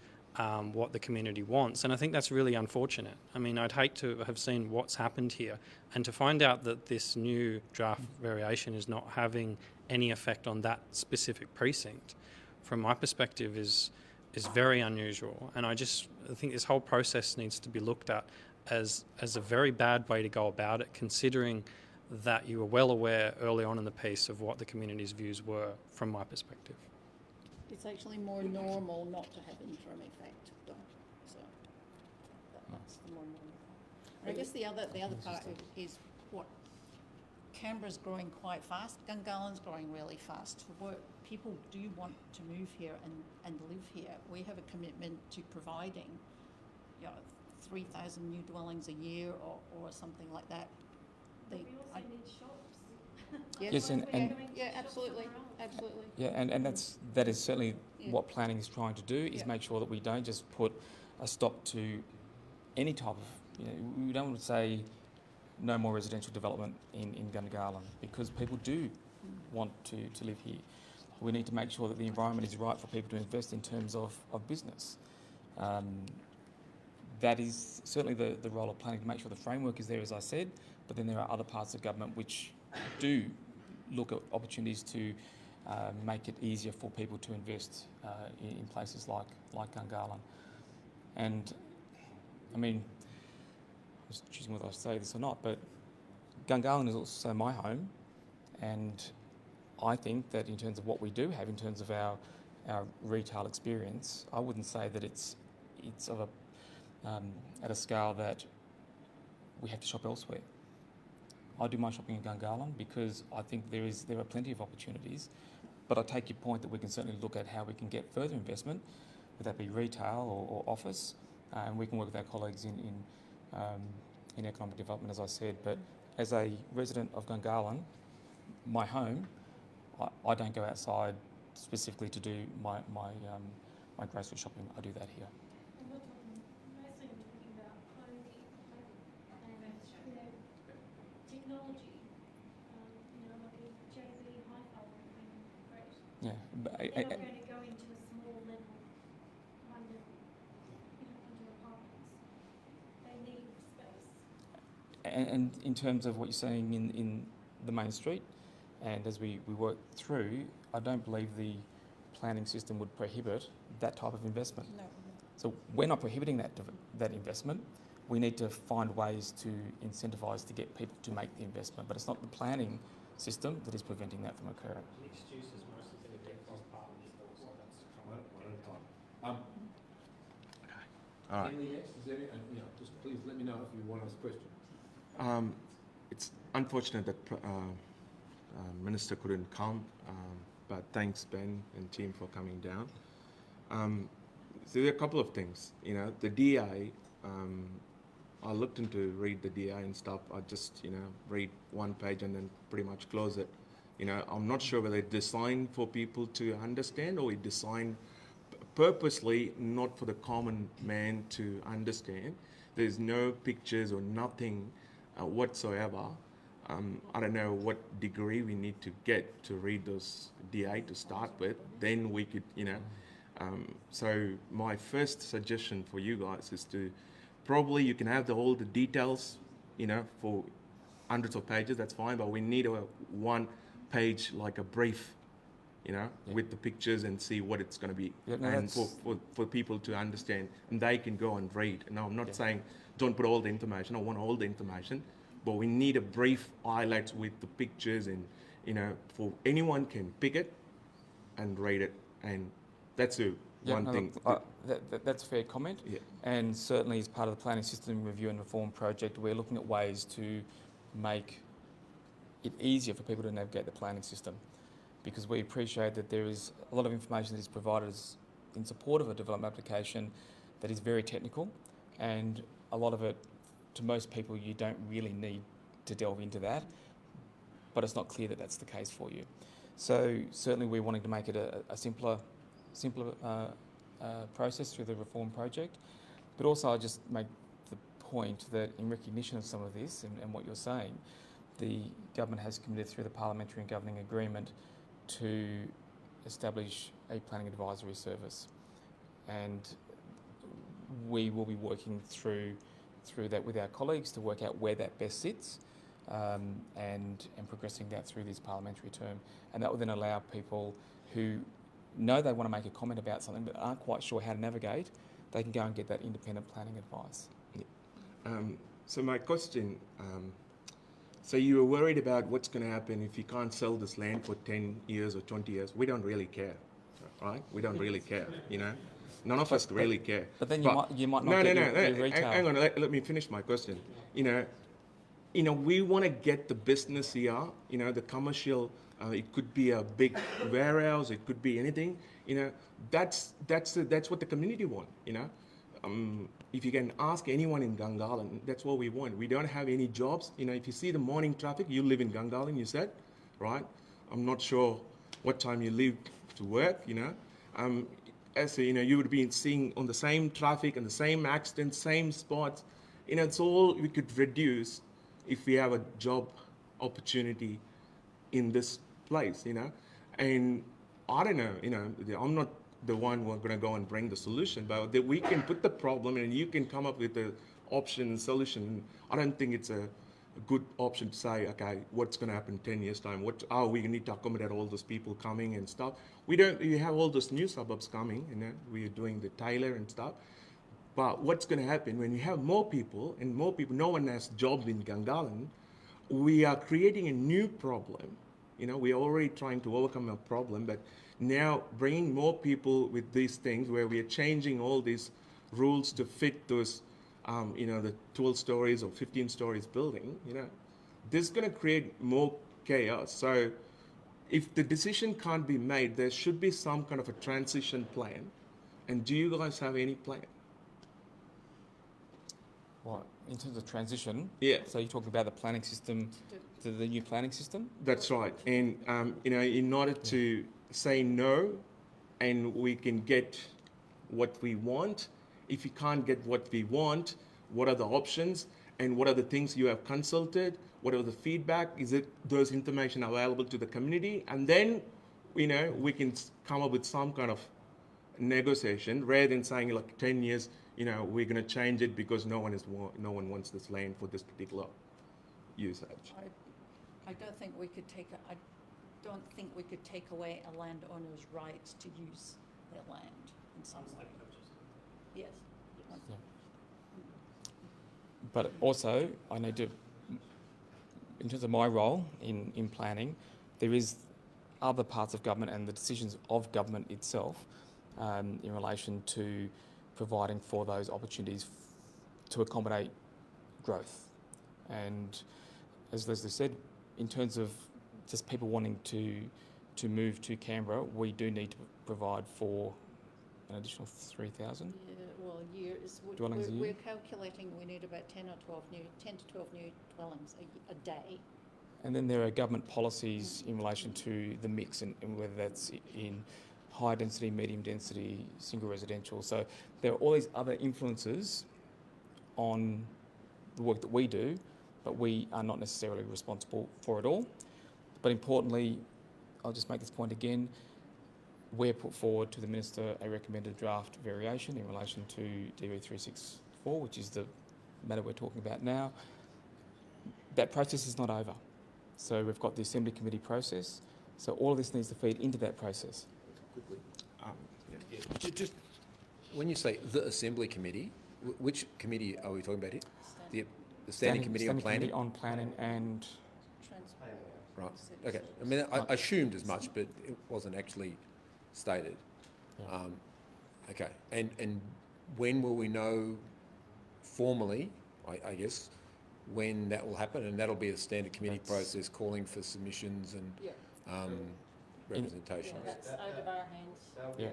what the community wants. And I think that's really unfortunate. I mean, I'd hate to have seen what's happened here, and to find out that this new draft variation is not having any effect on that specific precinct, from my perspective, is very unusual. And I think this whole process needs to be looked at as a very bad way to go about it, considering that you were well aware early on in the piece of what the community's views were, from my perspective. It's actually more normal not to have interim effect, though. So that's the more normal part. And I guess the other part is what Canberra's growing quite fast. Gungahllin's growing really fast. People do want to move here and live here. We have a commitment to providing, 3,000 new dwellings a year or something like that. But we also need shops. Yes, Yeah, absolutely. Yeah, and that is certainly Yeah. what planning is trying to do, is Yeah. make sure that we don't just put a stop to any type of, we don't want to say no more residential development in Gungahlin, because people do want to live here. We need to make sure that the environment is right for people to invest in terms of business. That is certainly the role of planning, to make sure the framework is there, as I said, but then there are other parts of government which do look at opportunities to make it easier for people to invest in places like Gungahlin. And I mean, I was choosing whether I say this or not, but Gungahlin is also my home, and I think that in terms of what we do have in terms of our retail experience, I wouldn't say that it's of a at a scale that we have to shop elsewhere. I do my shopping in Gungahlin because I think there are plenty of opportunities, but I take your point that we can certainly look at how we can get further investment, whether that be retail or office, and we can work with our colleagues in economic development, as I said. But as a resident of Gungahlin, my home, I don't go outside specifically to do my grocery shopping. I do that here. And we're talking, mostly we're talking about clothing and technology. Like a JB Hi-Fi would have been great. Yeah, but They're not going to go into a small level under apartments. They need space. and in terms of what you're saying in the main street, and as we work through, I don't believe the planning system would prohibit that type of investment. No. So we're not prohibiting that investment. We need to find ways to incentivise to get people to make the investment, but it's not the planning system that is preventing that from occurring. Mixed use is mostly going to get apartments. All right. Any yes? Is there any, just please let me know if you want to ask a question. It's unfortunate that Minister couldn't come, but thanks Ben and team for coming down. So there are a couple of things. The DA, I looked into read the DA and stuff. I just read one page and then pretty much close it. I'm not sure whether it's designed for people to understand or it's designed purposely not for the common man to understand. There's no pictures or nothing whatsoever. I don't know what degree we need to get to read those DA to start with. Then we could, so my first suggestion for you guys is to probably you can have all the details, for hundreds of pages. That's fine, but we need a one page like a brief, with the pictures and see what it's going to be, Yeah, no, and for people to understand, and they can go and read. Now, I'm not saying don't put all the information. I want all the information, but we need a brief highlights with the pictures, and for anyone can pick it and read it, and that's one thing. That's a fair comment. Yeah. And certainly as part of the Planning System Review and Reform project, we're looking at ways to make it easier for people to navigate the planning system, because we appreciate that there is a lot of information that is provided in support of a development application that is very technical, and a lot of it, to most people, you don't really need to delve into that, but it's not clear that that's the case for you. So certainly we're wanting to make it a simpler process through the reform project, but also I just make the point that in recognition of some of this and what you're saying, the government has committed through the Parliamentary and Governing Agreement to establish a planning advisory service, and we will be working through that with our colleagues to work out where that best sits, and progressing that through this parliamentary term, and that will then allow people who know they want to make a comment about something but aren't quite sure how to navigate, they can go and get that independent planning advice. So my question, so you were worried about what's going to happen if you can't sell this land for 10 years or 20 years. We don't really care, right? We don't really care, you know? None of us really care. But then you might not get your retail. Hang on, let me finish my question. You know, we want to get the business here, you know, the commercial, it could be a big warehouse, it could be anything, you know, that's what the community want, you know. If you can ask anyone in Gungahlin, that's what we want. We don't have any jobs. You know, if you see the morning traffic, you live in Gungahlin, you said, right? I'm not sure what time you leave to work, you know. As you know, you would be seeing on the same traffic and the same accidents, same spots. You know, it's all we could reduce if we have a job opportunity in this place, you know. And I don't know, you know, I'm not the one who's going to go and bring the solution, but that we can put the problem and you can come up with the option and solution. I don't think it's a good option to say, okay, what's going to happen in 10 years' time? We need to accommodate all those people coming and stuff. We have all those new suburbs coming, you know, we are doing the Taylor and stuff. But what's going to happen when you have more people, no one has jobs in Gungahlin, we are creating a new problem. You know, we're already trying to overcome a problem, but now bringing more people with these things where we are changing all these rules to fit those, you know, the 12 stories or 15 stories building, you know, this is going to create more chaos. So if the decision can't be made, there should be some kind of a transition plan. And do you guys have any plan? What, in terms of transition? Yeah. So you're talking about the planning system, to the new planning system? That's right. And, you know, in order to say no and we can get what we want, if you can't get what we want, what are the options and what are the things you have consulted? What are the feedback? Is it those information available to the community? And then, you know, we can come up with some kind of negotiation rather than saying like 10 years, you know, we're going to change it because no one wants this land for this particular usage. I don't think we could take away a landowner's rights to use their land in some way. Yes. Yeah. But also, I need to, in terms of my role in planning, there is other parts of government and the decisions of government itself in relation to providing for those opportunities to accommodate growth. And as Leslie said, in terms of just people wanting to move to Canberra, we do need to provide for an additional 3,000. Yeah, well, dwellings a year? We're calculating we need about 10 to 12 new dwellings a day. And then there are government policies in relation to the mix and whether that's in high density, medium density, single residential. So there are all these other influences on the work that we do, but we are not necessarily responsible for it all. But importantly, I'll just make this point again, we're put forward to the Minister a recommended draft variation in relation to DB 364, which is the matter we're talking about now. That process is not over. So we've got the Assembly Committee process. So all of this needs to feed into that process. Quickly. Just when you say the Assembly Committee, which committee are we talking about here? The Standing Committee on Planning? Committee on Planning and... Right, okay. I mean, I assumed as much, but it wasn't actually stated. Yeah. Okay, and when will we know formally, I guess, when that will happen, and that'll be a standard committee process calling for submissions and representation. That's out of our hands. Yeah.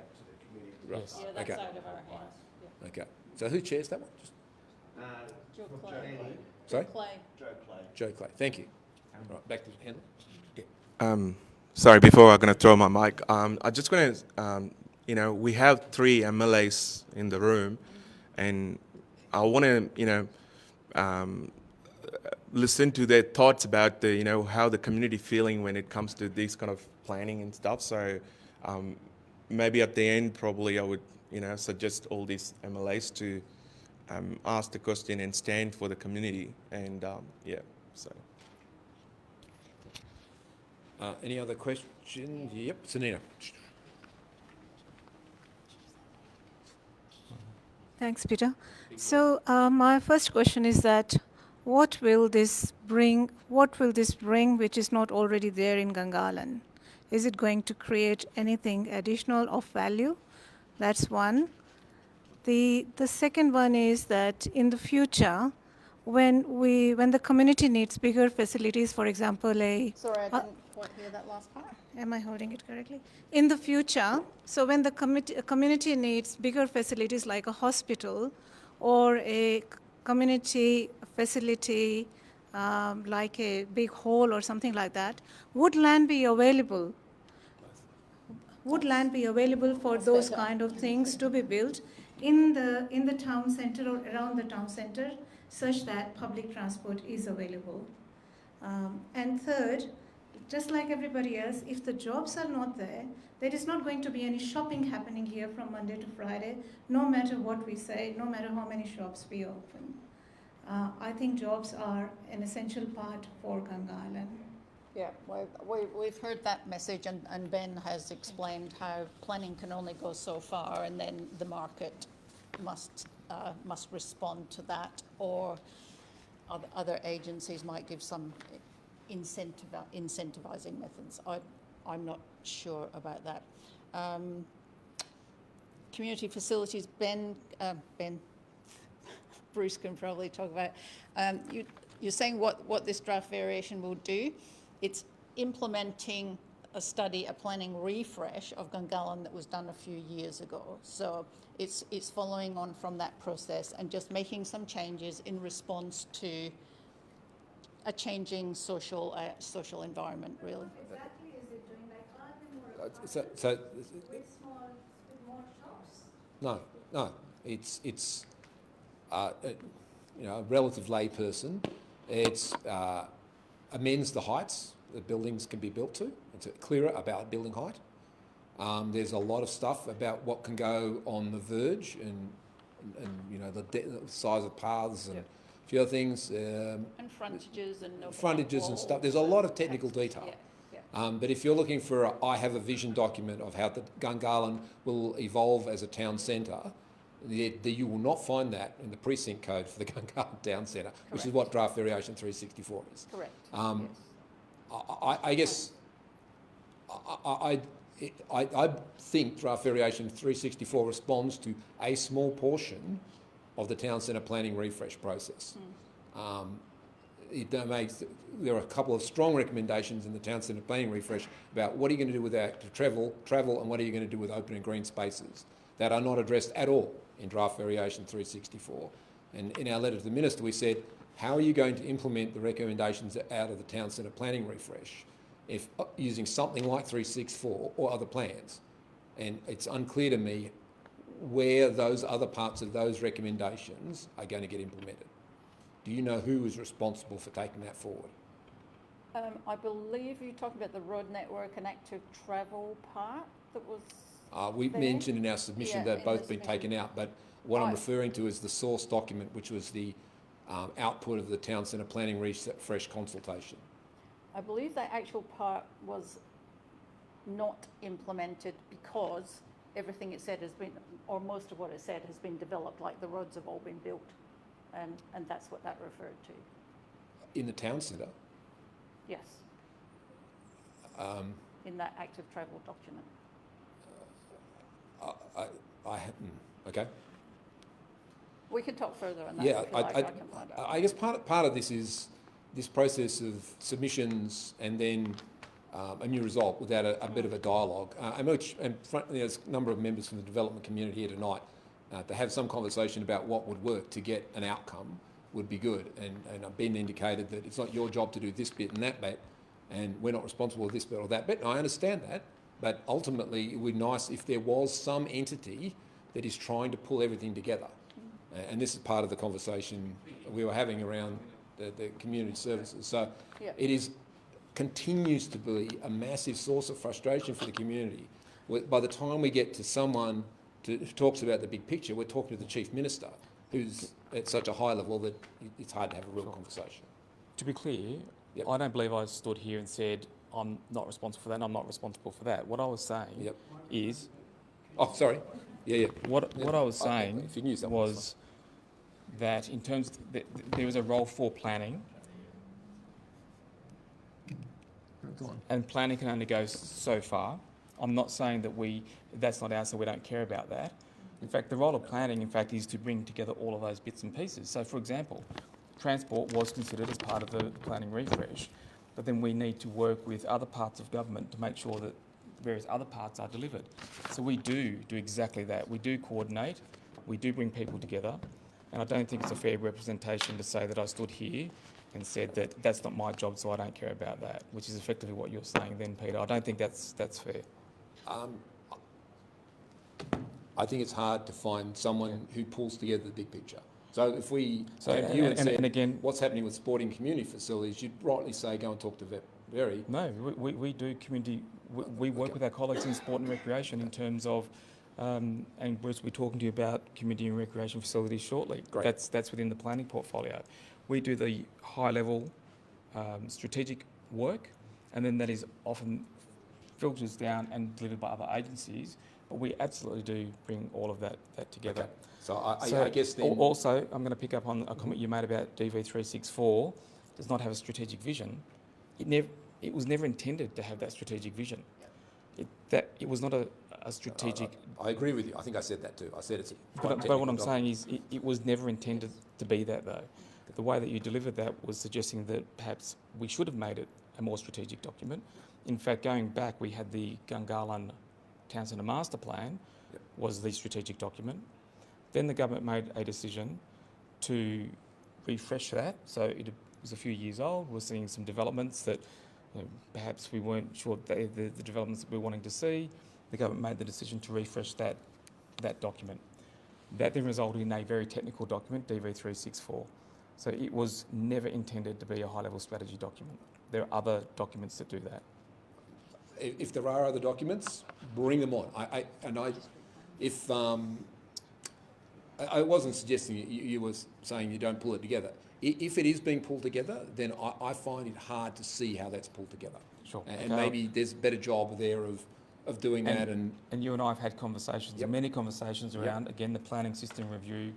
Right. Yes. Yeah, that's Okay. out of our hands. Yeah. Okay. So who chairs that one? Just, Joe Clay. sorry? Clay. Joe Clay. Thank you. Right, back to Handel. Sorry, before I'm going to throw my mic, I just going to, we have 3 MLAs in the room, and I want to, listen to their thoughts about the, how the community feeling when it comes to these kind of planning and stuff. So maybe at the end, probably I would, suggest all these MLAs to ask the question and stand for the community. And so. Any other questions? Yep, Sunita. Thanks, Peter. So my first question is that what will this bring which is not already there in Gungahlin? Is it going to create anything additional of value? That's one. The second one is that in the future, when the community needs bigger facilities, for example, Sorry, I didn't quite hear that last part. am I holding it correctly? In the future, so when the community needs bigger facilities like a hospital or a community facility like a big hall or something like that, would land be available? Would land be available for those kind of things to be built in the town center or around the town center, such that public transport is available? And third, just like everybody else, if the jobs are not there, there is not going to be any shopping happening here from Monday to Friday, no matter what we say, no matter how many shops we open. I think jobs are an essential part for Gungahlin. Yeah, we've heard that message, and Ben has explained how planning can only go so far, and then the market must respond to that, or other agencies might give some incentivizing methods. I'm not sure about that. Community facilities, Ben, Bruce can probably talk about. You're saying what this draft variation will do. It's implementing a planning refresh of Gungahlin that was done a few years ago. So it's following on from that process and just making some changes in response to a changing social environment, really. What exactly is it doing? Like, are there more So with small, with more shops? no, it's a relative layperson. It's amends the heights that buildings can be built to. It's clearer about building height. There's a lot of stuff about what can go on the verge and the size of paths and a few other things. And frontages and frontages and stuff. There's a lot of technical detail. Yeah. But if you're looking for I have a vision document of how the Gungahlin will evolve as a town centre, you will not find that in the precinct code for the Gungahlin Town Centre, which is what draft variation 364 is. Correct. Yes. I think draft variation 364 responds to a small portion of the town centre planning refresh process. There are a couple of strong recommendations in the town centre planning refresh about what are you going to do with active travel, and what are you going to do with open and green spaces that are not addressed at all in draft variation 364. And in our letter to the Minister, we said, how are you going to implement the recommendations out of the town centre planning refresh if using something like 364 or other plans? And it's unclear to me where those other parts of those recommendations are going to get implemented. Do you know who is responsible for taking that forward? I believe you're talking about the road network and active travel part that was... We there? mentioned in our submission Yeah, they've in both the been submission. taken out, but what I'm referring to is the source document, which was the output of the town centre planning refresh consultation. I believe that actual part was not implemented because everything it said has been, or most of what it said has been developed, like the roads have all been built, and that's what that referred to. In the town centre? Yes. In that active travel document. Okay. We can talk further on that Yeah, if you like. I can find out. I guess part of this is this process of submissions and then a new result without a bit of a dialogue. There's a number of members from the development community here tonight to have some conversation about what would work to get an outcome would be good. And Ben indicated that it's not your job to do this bit and that bit, and we're not responsible for this bit or that bit. And I understand that, but ultimately it would be nice if there was some entity that is trying to pull everything together. And this is part of the conversation we were having around the community services. So Yep. it continues to be a massive source of frustration for the community. By the time we get to someone who talks about the big picture, we're talking to the Chief Minister, who's at such a high level that it's hard to have a real conversation. To be clear, Yep. I don't believe I stood here and said I'm not responsible for that and I'm not responsible for that. What I was saying Yep. is Oh, sorry. Yeah. what I was saying If you can use that one, was that in terms there is a role for planning, and planning can only go so far. I'm not saying that that's not ours, so we don't care about that. In fact, the role of planning, in fact, is to bring together all of those bits and pieces. So, for example, transport was considered as part of the planning refresh, but then we need to work with other parts of government to make sure that various other parts are delivered. So we do exactly that. We do coordinate, we do bring people together, and I don't think it's a fair representation to say that I stood here and said that that's not my job, so I don't care about that, which is effectively what you're saying then, Peter. I don't think that's fair. I think it's hard to find someone who pulls together the big picture. So if we had you and again, what's happening with sporting community facilities, you'd rightly say go and talk to Very. No, we do community. We work with our colleagues in sport and recreation in terms of, and Bruce, we'll be talking to you about community and recreation facilities shortly. Great. That's within the planning portfolio. We do the high level strategic work, and then that is often filters down and delivered by other agencies. But we absolutely do bring all of that together. Okay. So I guess then... Also, I'm going to pick up on a comment you made about DV364 does not have a strategic vision. It was never intended to have that strategic vision. It was not a strategic... I agree with you. I think I said that too. I said it's a But what I'm saying is it was never intended to be that, though. The way that you delivered that was suggesting that perhaps we should have made it a more strategic document. In fact, going back, we had the Gungahlin Town Centre Master Plan was the strategic document. Then the government made a decision to refresh that. So it was a few years old. We're seeing some developments that perhaps we weren't sure the developments that we were wanting to see. The government made the decision to refresh that document. That then resulted in a very technical document, DV364. So it was never intended to be a high-level strategy document. There are other documents that do that. If there are other documents, bring them on. I wasn't suggesting you were saying you don't pull it together. If it is being pulled together, then I find it hard to see how that's pulled together. Sure. And maybe there's a better job there of doing that. And you and I have had conversations, many conversations around, again, the planning system review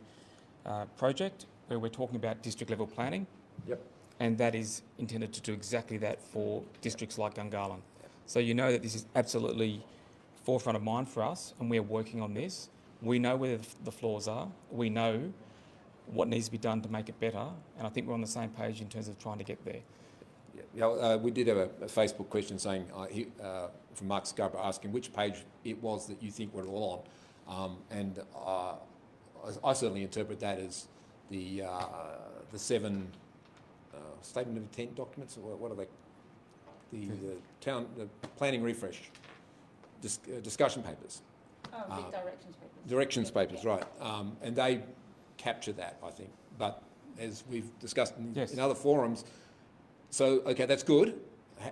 project, where we're talking about district level planning. Yep. And that is intended to do exactly that for districts like Gungahlin. So you know that this is absolutely forefront of mind for us, and we're working on this. We know where the flaws are. We know what needs to be done to make it better, and I think we're on the same page in terms of trying to get there. Yeah, we did have a Facebook question saying from Mark Scarborough asking which page it was that you think we're all on, and I certainly interpret that as the 7 statement of intent documents. Or what are they? The planning refresh discussion papers. Big directions papers. Directions papers, right. And they capture that, I think. But as we've discussed in other forums, so, okay, that's good.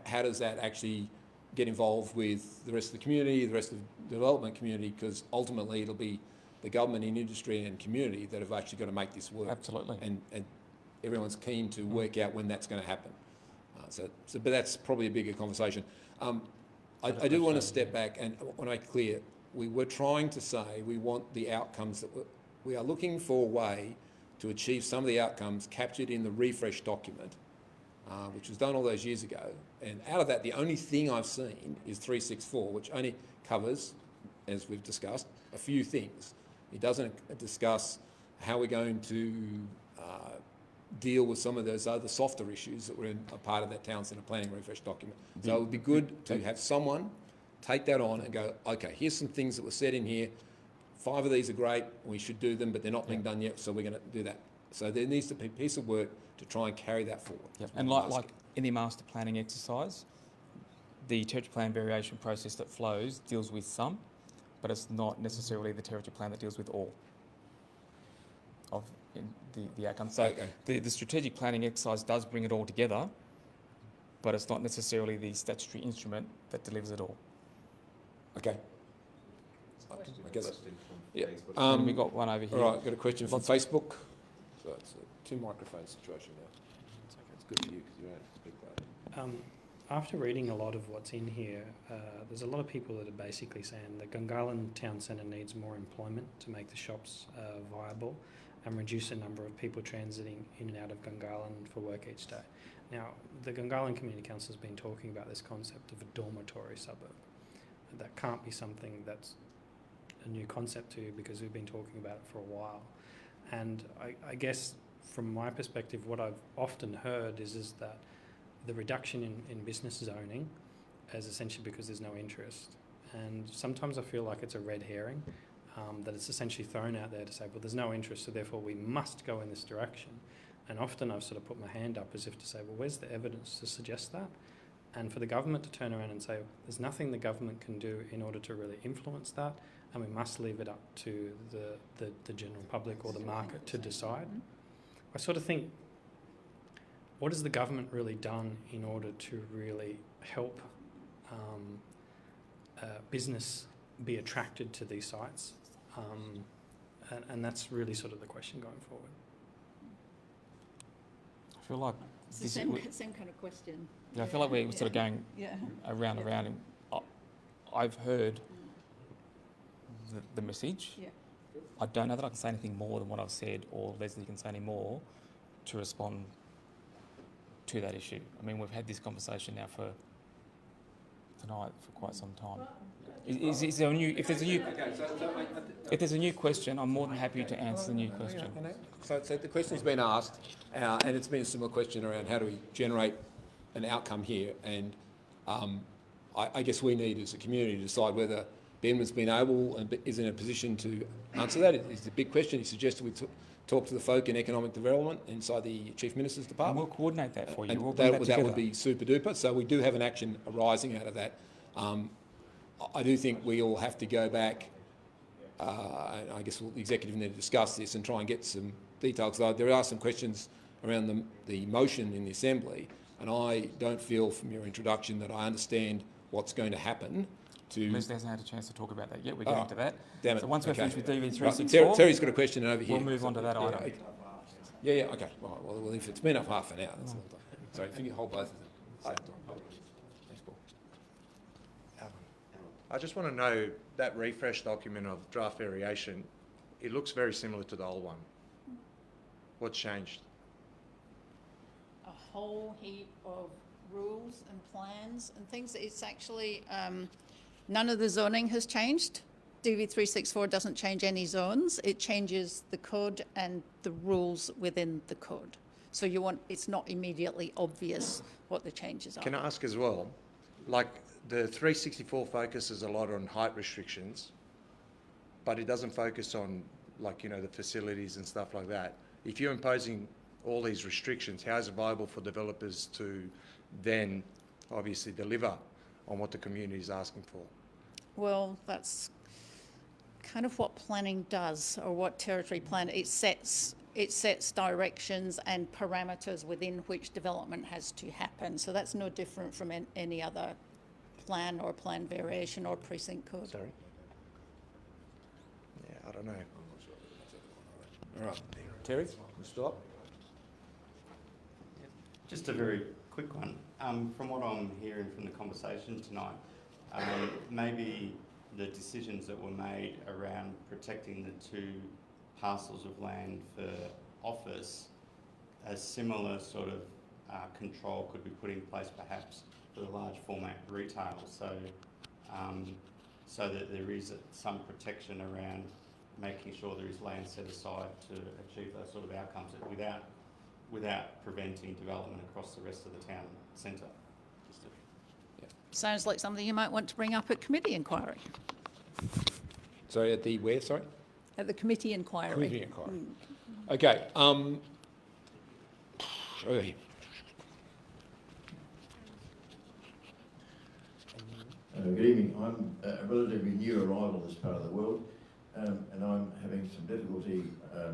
How does that actually get involved with the rest of the community, the rest of the development community? Because ultimately it'll be the government and industry and community that have actually got to make this work. Absolutely. And everyone's keen to work out when that's going to happen. But that's probably a bigger conversation. I do want to step back and want to make clear, we were trying to say we want the outcomes that we are looking for a way to achieve some of the outcomes captured in the refresh document, which was done all those years ago. And out of that, the only thing I've seen is 364, which only covers, as we've discussed, a few things. It doesn't discuss how we're going to deal with some of those other softer issues that were in a part of that town centre planning refresh document. So it would be good to have someone take that on and go, okay, here's some things that were said in here. 5 of these are great, we should do them, but they're not being done yet, so we're going to do that. So there needs to be a piece of work to try and carry that forward. Yep. And like any master planning exercise, the territory plan variation process that flows deals with some, but it's not necessarily the territory plan that deals with all of the outcome. So the strategic planning exercise does bring it all together, but it's not necessarily the statutory instrument that delivers it all. Okay. I get that. Yeah. And we've got one over here. All right, got a question from Facebook. So it's a 2 microphone situation now. It's okay, it's good for you because you don't speak loud. After reading a lot of what's in here, there's a lot of people that are basically saying that Gungahlin Town Centre needs more employment to make the shops viable and reduce the number of people transiting in and out of Gungahlin for work each day. Now, the Gungahlin Community Council has been talking about this concept of a dormitory suburb. That can't be something that's a new concept to you because we've been talking about it for a while. And I guess from my perspective, what I've often heard is that the reduction in business zoning is essentially because there's no interest. And sometimes I feel like it's a red herring, that it's essentially thrown out there to say, well, there's no interest, so therefore we must go in this direction. And often I've sort of put my hand up as if to say, well, where's the evidence to suggest that? And for the government to turn around and say, there's nothing the government can do in order to really influence that, and we must leave it up to the general public or the market to decide. I sort of think, what has the government really done in order to really help business be attracted to these sites? And that's really sort of the question going forward. I feel like It's the same kind of question. I feel like we're sort of going Yeah. around. And I've heard the message. Yeah. I don't know that I can say anything more than what I've said, or Leslie can say any more to respond to that issue. I mean, we've had this conversation now for quite some time. Is there a new? If there's a new question, I'm more than happy to answer the new question. So the question's been asked, and it's been a similar question around how do we generate an outcome here, and I guess we need as a community to decide whether Ben's been able and is in a position to answer that. It's a big question. He suggested we talk to the folk in economic development inside the Chief Minister's Department. And we'll coordinate that for you. And We'll that would be super duper. So we do have an action arising out of that. I do think we all have to go back, and I guess the executive need to discuss this and try and get some details. There are some questions around the motion in the Assembly, and I don't feel from your introduction that I understand what's going to happen. Leslie hasn't had a chance to talk about that yet. We're getting to that. Damn it. So once we're finished with DV 364, right. Terry's got a question over here. We'll move on to that item. Yeah, okay. Well, if it's been up half an hour, that's not done. Sorry, if you can hold both of them. Thanks, Paul. I just want to know that refresh document of draft variation, it looks very similar to the old one. What's changed? A whole heap of rules and plans and things. It's actually, none of the zoning has changed. DV 364 doesn't change any zones. It changes the code and the rules within the code. So it's not immediately obvious what the changes are. Can I ask as well, like the 364 focuses a lot on height restrictions, but it doesn't focus on the facilities and stuff like that. If you're imposing all these restrictions, how is it viable for developers to then obviously deliver on what the community is asking for? Well, that's kind of what planning does, or what territory plan. It sets directions and parameters within which development has to happen. So that's no different from any other plan or plan variation or precinct code. Sorry? Yeah, I don't know. All right. Terry, you still up? Just a very quick one. From what I'm hearing from the conversation tonight, maybe the decisions that were made around protecting the 2 parcels of land for office, a similar sort of control could be put in place perhaps for the large format retail, so that there is some protection around making sure there is land set aside to achieve those sort of outcomes without preventing development across the rest of the town centre. Sounds like something you might want to bring up at committee inquiry. Sorry, at the where, sorry? At the committee inquiry. Committee inquiry. Okay. Okay. Good evening. I'm a relatively new arrival in this part of the world, and I'm having some difficulty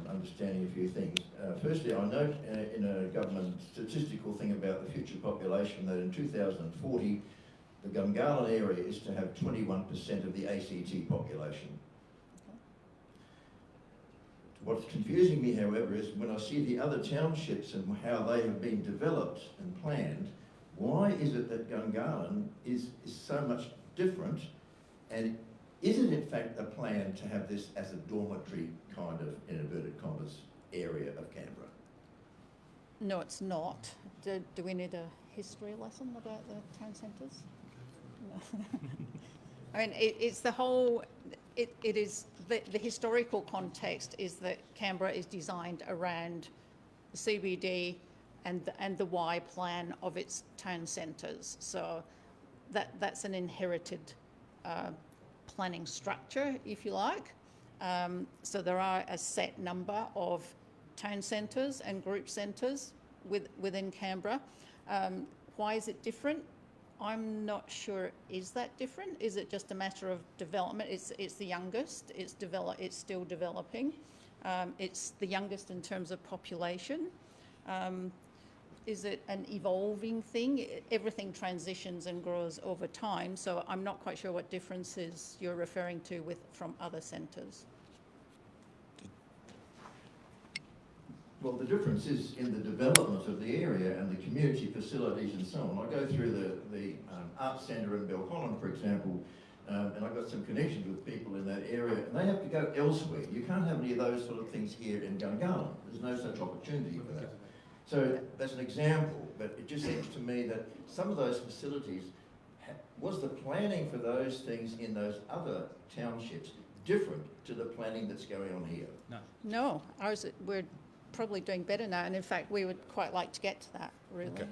understanding a few things. Firstly, I note in a government statistical thing about the future population that in 2040, the Gungahlin area is to have 21% of the ACT population. What's confusing me, however, is when I see the other townships and how they have been developed and planned, why is it that Gungahlin is so much different? And is it in fact a plan to have this as a dormitory kind of, in inverted commas, area of Canberra? No, it's not. Do we need a history lesson about the town centres? No. I mean, it's the whole, it is, the historical context is that Canberra is designed around the CBD and the Y plan of its town centres. So that's an inherited planning structure, if you like. So there are a set number of town centres and group centres within Canberra. Why is it different? I'm not sure. Is that different? Is it just a matter of development? It's the youngest. It's still developing. It's the youngest in terms of population. Is it an evolving thing? Everything transitions and grows over time. So I'm not quite sure what differences you're referring to from other centres. Well, the difference is in the development of the area and the community facilities and so on. I go through the Arts Centre in Belconnen, for example, and I've got some connections with people in that area, and they have to go elsewhere. You can't have any of those sort of things here in Gungahlin. There's no such opportunity for that. So that's an example, but it just seems to me that some of those facilities, was the planning for those things in those other townships different to the planning that's going on here? No, we're probably doing better now, and in fact we would quite like to get to that, really. Okay.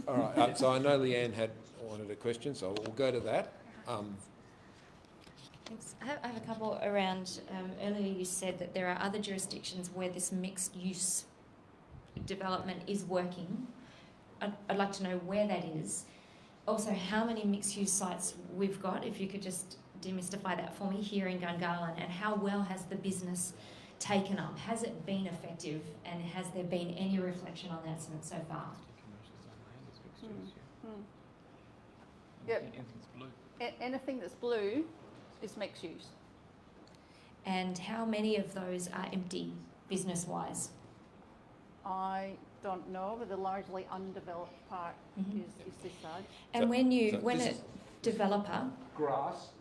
All right. So I know Leanne wanted a question, so we'll go to that. Thanks. I have a couple around, earlier you said that there are other jurisdictions where this mixed use development is working. I'd like to know where that is. Also, how many mixed use sites we've got, if you could just demystify that for me, here in Gungahlin, and how well has the business taken up? Has it been effective, and has there been any reflection on that so far? Yep. Anything that's blue is mixed use. And how many of those are empty business-wise? I don't know, but the largely undeveloped part is this side. And So- when so a developer... Grass.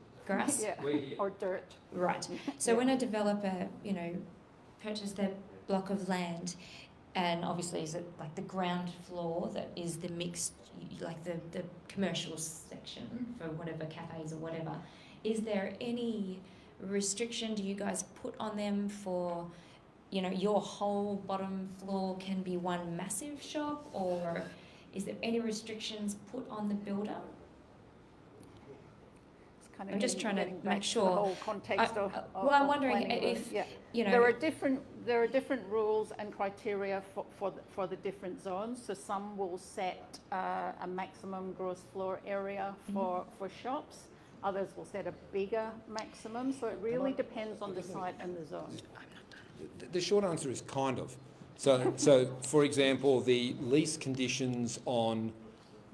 Yeah, or dirt. Right. So when a developer, purchases their block of land, and obviously is it like the ground floor that is the mixed, like the commercial section for whatever cafes or whatever, is there any restriction do you guys put on them for, your whole bottom floor can be one massive shop, or is there any restrictions put on the builder? I'm just trying to make sure. The whole context I'm wondering if there are different rules and criteria for the different zones. So some will set a maximum gross floor area for shops. Others will set a bigger maximum. So it really depends on the site and the zone. The short answer is kind of. So for example, the lease conditions on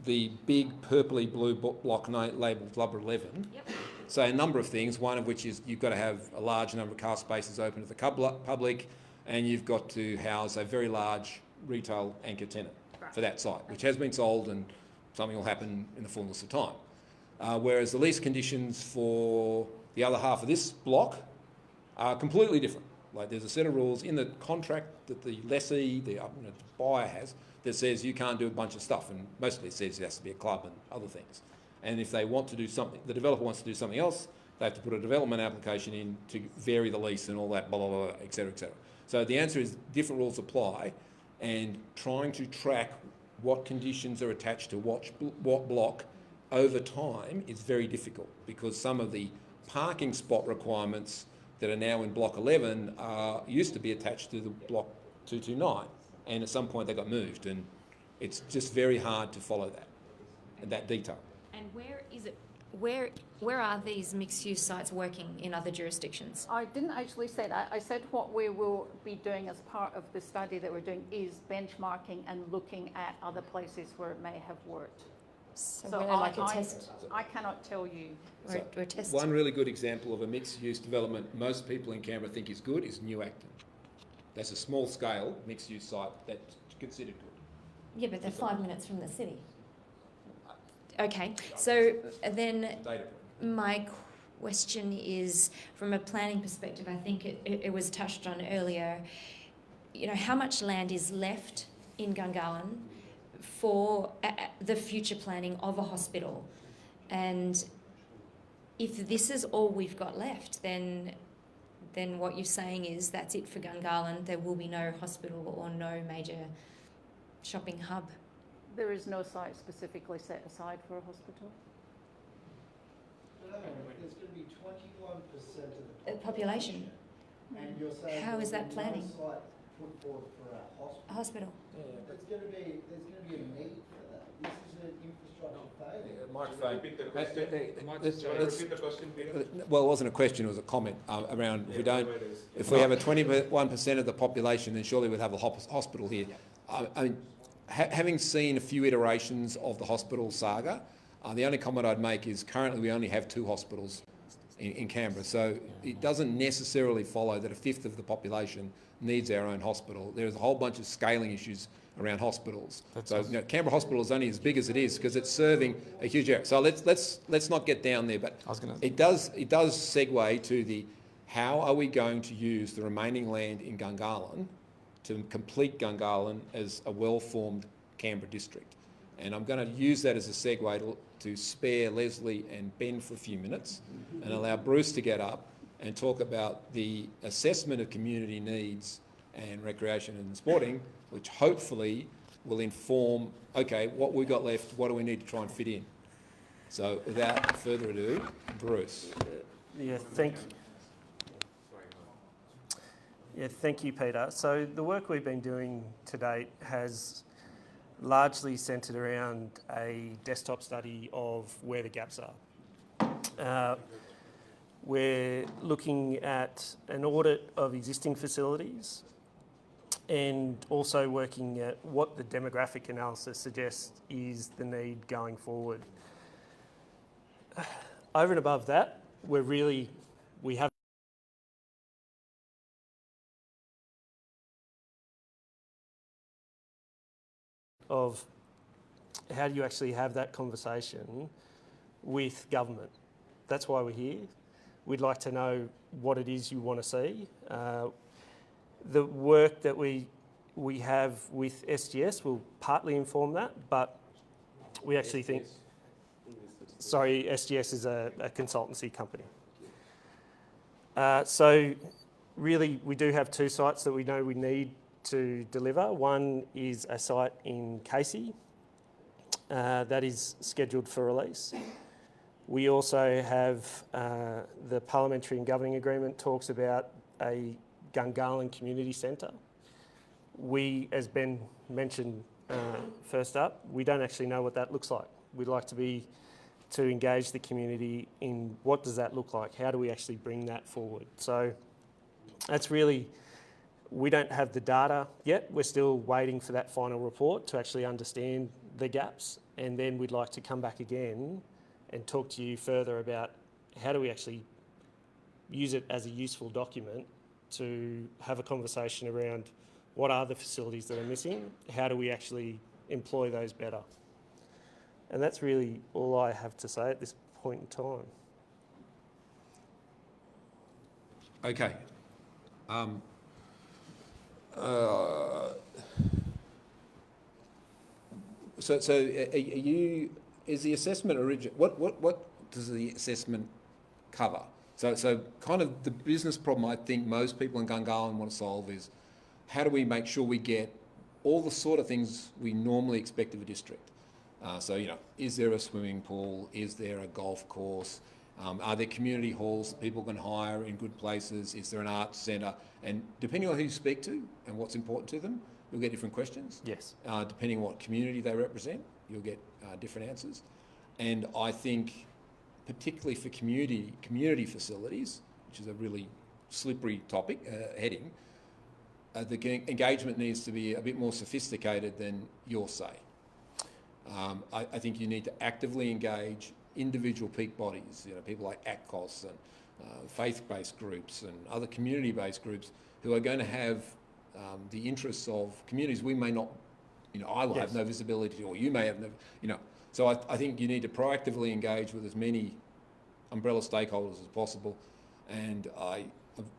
the big purpley blue block labelled Lubber 11 say a number of things, one of which is you've got to have a large number of car spaces open to the public, and you've got to house a very large retail anchor tenant for that site, which has been sold, and something will happen in the fullness of time. Whereas the lease conditions for the other half of this block are completely different. Like there's a set of rules in the contract that the lessee, the buyer has, that says you can't do a bunch of stuff, and mostly it says it has to be a club and other things. And if they want to do something, the developer wants to do something else, they have to put a development application in to vary the lease and all that, blah, blah, blah, et cetera, et cetera. So the answer is different rules apply, and trying to track what conditions are attached to what block over time is very difficult, because some of the parking spot requirements that are now in Block 11 used to be attached to the Block 229, and at some point they got moved, and it's just very hard to follow that detail. And where is it? Where are these mixed-use sites working in other jurisdictions? I didn't actually say that. I said what we will be doing as part of the study that we're doing is benchmarking and looking at other places where it may have worked. So we're like a test. I cannot tell you. We're testing. One really good example of a mixed-use development most people in Canberra think is good is New Acton. That's a small-scale mixed-use site that's considered good. Yeah, but they're 5 minutes from the city. Okay, so then my question is, from a planning perspective, I think it was touched on earlier, you know, how much land is left in Gungahlin for the future planning of a hospital? And if this is all we've got left, then what you're saying is that's it for Gungahlin. There will be no hospital or no major shopping hub. There is no site specifically set aside for a hospital. No, there's going to be 21% of the Population. And you're saying how is that planning? No site put forward for a hospital. Yeah, There's going to be a need for that. This is an infrastructure failure. Microphone. Repeat the question, Peter? Well, it wasn't a question, it was a comment around if we have a 21% of the population, then surely we'll have a hospital here. I mean, having seen a few iterations of the hospital saga, the only comment I'd make is currently we only have 2 hospitals in Canberra, so it doesn't necessarily follow that a fifth of the population needs our own hospital. There's a whole bunch of scaling issues around hospitals. Canberra Hospital is only as big as it is because it's serving a huge area. So let's not get down there, but it does segue to the how are we going to use the remaining land in Gungahlin to complete Gungahlin as a well-formed Canberra district. And I'm going to use that as a segue to spare Leslie and Ben for a few minutes and allow Bruce to get up and talk about the assessment of community needs and recreation and sporting, which hopefully will inform, okay, what we've got left, what do we need to try and fit in? So without further ado, Bruce. Thank you, Peter. So the work we've been doing to date has largely centred around a desktop study of where the gaps are. We're looking at an audit of existing facilities and also working at what the demographic analysis suggests is the need going forward. Over and above that, we have of how do you actually have that conversation with government. That's why we're here. We'd like to know what it is you want to see. The work that we have with SGS will partly inform that, but we actually think... Sorry, SGS is a consultancy company. So really, we do have 2 sites that we know we need to deliver. One is a site in Casey that is scheduled for release. We also have the Parliamentary and Governing Agreement talks about a Gungahlin Community Centre. We, as Ben mentioned first up, we don't actually know what that looks like. We'd like to engage the community in what does that look like? How do we actually bring that forward? So that's really, we don't have the data yet. We're still waiting for that final report to actually understand the gaps, and then we'd like to come back again and talk to you further about how do we actually use it as a useful document to have a conversation around what are the facilities that are missing, how do we actually employ those better. And that's really all I have to say at this point in time. Okay. So are you, is the assessment what does the assessment cover. So kind of the business problem I think most people in Gungahlin want to solve is how do we make sure we get all the sort of things we normally expect of a district. So, you know, is there a swimming pool? Is there a golf course? Are there community halls that people can hire in good places? Is there an arts centre? And depending on who you speak to and what's important to them, you'll get different questions. Yes. Depending on what community they represent, you'll get different answers. And I think particularly for community facilities, which is a really slippery topic, heading, the engagement needs to be a bit more sophisticated than your say. I think you need to actively engage individual peak bodies, you know, people like ACCOS and faith-based groups and other community-based groups who are going to have the interests of communities we may not, you know, I will have no visibility to, or you may have no, you know. So I think you need to proactively engage with as many umbrella stakeholders as possible. And I've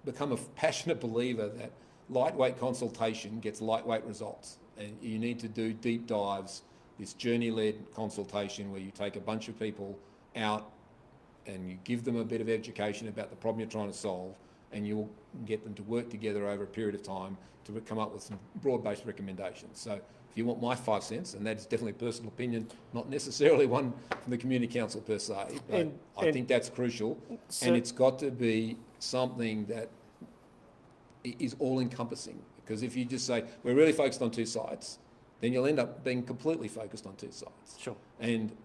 become a passionate believer that lightweight consultation gets lightweight results. And you need to do deep dives, this journey-led consultation where you take a bunch of people out and you give them a bit of education about the problem you're trying to solve, and you'll get them to work together over a period of time to come up with some broad-based recommendations. So if you want my 5 cents, and that is definitely a personal opinion, not necessarily one from the Community Council per se, but I think that's crucial. And it's got to be something that is all-encompassing. Because if you just say, we're really focused on 2 sites, then you'll end up being completely focused on 2 sites. Sure. And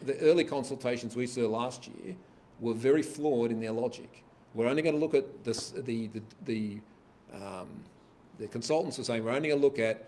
the early consultations we saw last year were very flawed in their logic. We're only going to look at this, the consultants were saying we're only going to look at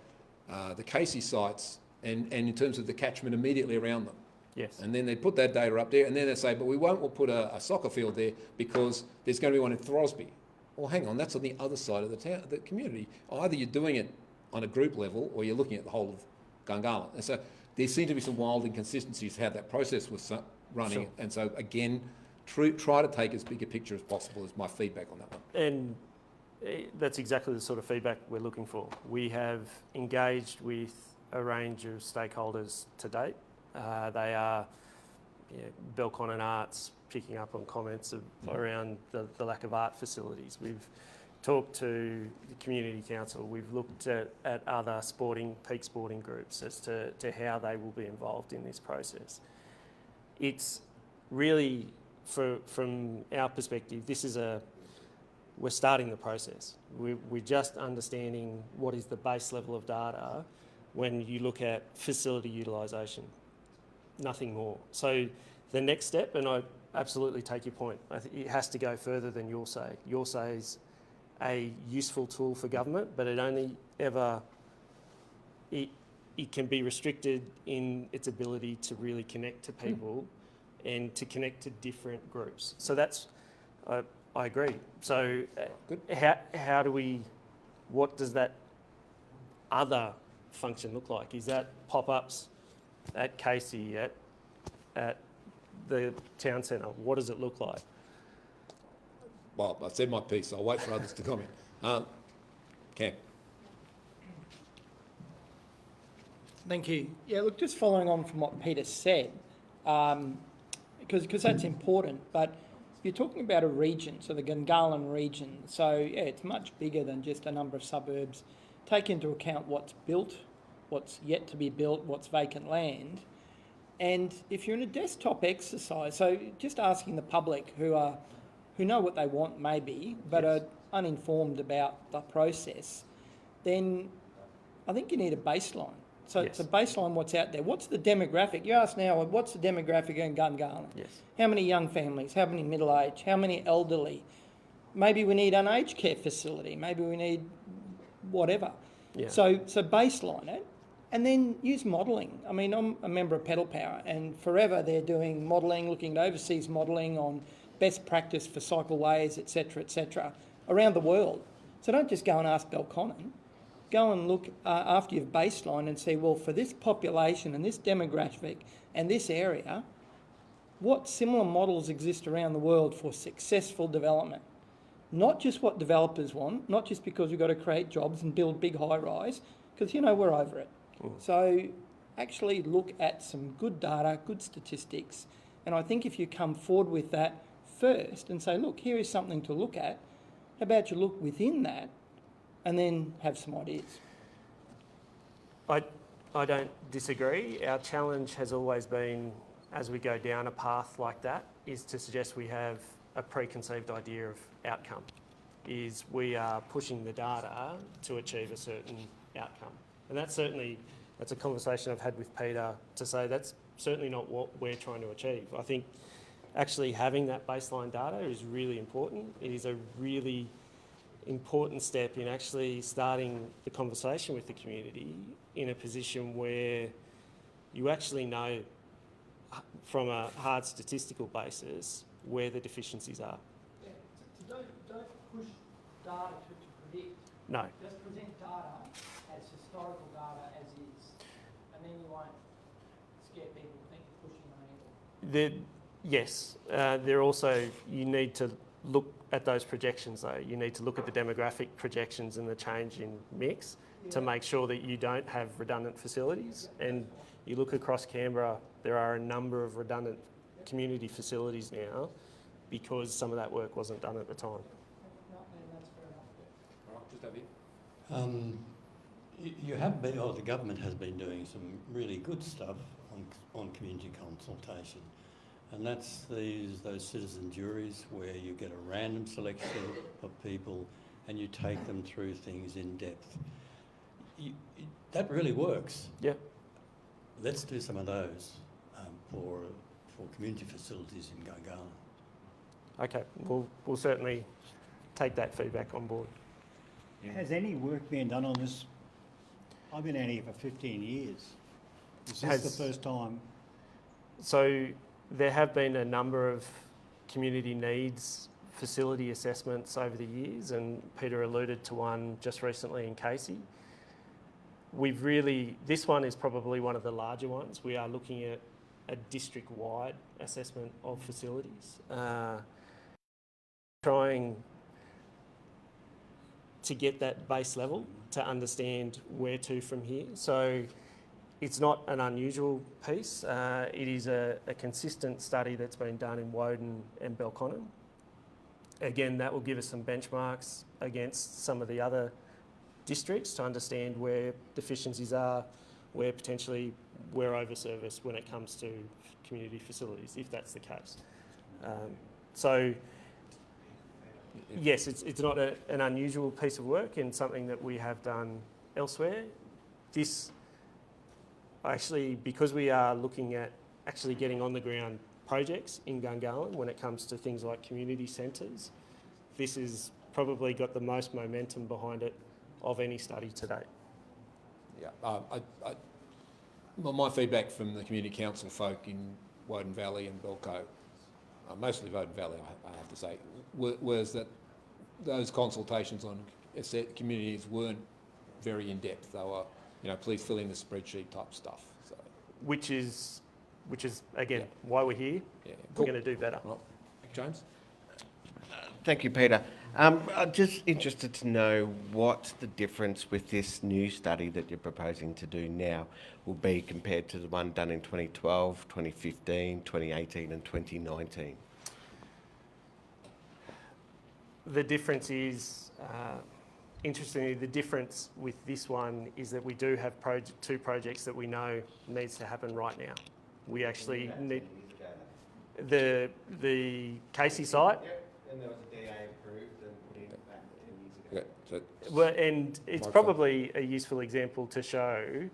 the Casey sites and in terms of the catchment immediately around them. Yes. And then they put that data up there, and then they say, but we won't put a soccer field there because there's going to be one in Throsby. Well, hang on, that's on the other side of the town, the community. Either you're doing it on a group level or you're looking at the whole of Gungahlin. And so there seem to be some wild inconsistencies how that process was running. Sure. And so again, try to take as big a picture as possible is my feedback on that one. And that's exactly the sort of feedback we're looking for. We have engaged with a range of stakeholders to date. They are Belconnen Arts, picking up on comments around the lack of art facilities. We've talked to the Community Council. We've looked at other peak sporting groups as to how they will be involved in this process. It's really, from our perspective, we're starting the process. We're just understanding what is the base level of data when you look at facility utilisation, nothing more. So the next step, and I absolutely take your point, I think it has to go further than your say. Your say is a useful tool for government, but it only ever, it can be restricted in its ability to really connect to people and to connect to different groups. So that's, I agree. So how do we, what does that other function look like? Is that pop-ups at Casey, at the town centre? What does it look like? Well, I said my piece, so I'll wait for others to comment. Cam. Thank you. Yeah, look, just following on from what Peter said, because that's important, but you're talking about a region, so the Gungahlin region. So, yeah, it's much bigger than just a number of suburbs. Take into account what's built, what's yet to be built, what's vacant land. And if you're in a desktop exercise, so just asking the public who know what they want maybe, but are uninformed about the process, then I think you need a baseline. So it's a baseline what's out there. What's the demographic? You ask now, what's the demographic in Gungahlin? Yes. How many young families? How many middle-aged? How many elderly? Maybe we need an aged care facility. Maybe we need whatever. Yeah. So baseline it, and then use modelling. I mean, I'm a member of Pedal Power, and forever they're doing modelling, looking at overseas modelling on best practice for cycleways, etc., around the world. So don't just go and ask Belconnen. Go and look after you've baseline and see, well, for this population and this demographic and this area, what similar models exist around the world for successful development? Not just what developers want, not just because we've got to create jobs and build big high-rise, because, we're over it. So actually look at some good data, good statistics, and I think if you come forward with that first and say, look, here is something to look at. How about you look within that and then have some ideas? I don't disagree. Our challenge has always been, as we go down a path like that, is to suggest we have a preconceived idea of outcome. Is we are pushing the data to achieve a certain outcome. And that's a conversation I've had with Peter to say that's certainly not what we're trying to achieve. I think actually having that baseline data is really important. It is a really important step in actually starting the conversation with the community in a position where you actually know from a hard statistical basis where the deficiencies are. Yeah, so don't push data to predict. No. Just present data as historical data as is, and then you won't scare people to think you're pushing on anything. Yes, they're also, you need to look at those projections though. You need to look at the demographic projections and the change in mix to make sure that you don't have redundant facilities. And you look across Canberra, there are a number of redundant community facilities now because some of that work wasn't done at the time. You have been, or the government has been doing some really good stuff on community consultation, and that's those citizen juries where you get a random selection of people and you take them through things in depth. That really works. Yeah. Let's do some of those for community facilities in Gungahlin. Okay, we'll certainly take that feedback on board. Has any work been done on this? I've been out here for 15 years. Is this the first time? So there have been a number of community needs facility assessments over the years, and Peter alluded to one just recently in Casey. This one is probably one of the larger ones. We are looking at a district-wide assessment of facilities, trying to get that base level to understand where to from here. So it's not an unusual piece. It is a consistent study that's been done in Woden and Belconnen. Again, that will give us some benchmarks against some of the other districts to understand where deficiencies are, where potentially we're overserviced when it comes to community facilities, if that's the case. So yes, it's not an unusual piece of work and something that we have done elsewhere. This actually, because we are looking at actually getting on the ground projects in Gungahlin when it comes to things like community centres, this has probably got the most momentum behind it of any study to date. Yeah, well, my feedback from the community council folk in Woden Valley and Belco, mostly Woden Valley, I have to say, was that those consultations on communities weren't very in depth. They were, please fill in the spreadsheet type stuff. So, which is again why we're here. Yeah, cool. We're going to do better. Right. James. Thank you, Peter. I'm just interested to know what the difference with this new study that you're proposing to do now will be compared to the one done in 2012, 2015, 2018 and 2019. The difference is, interestingly, the difference with this one is that we do have two projects that we know needs to happen right now. We actually need the Casey site. Yep, and there was a DA approved and put in back 10 years ago. Okay, so well, and it's probably a useful example to show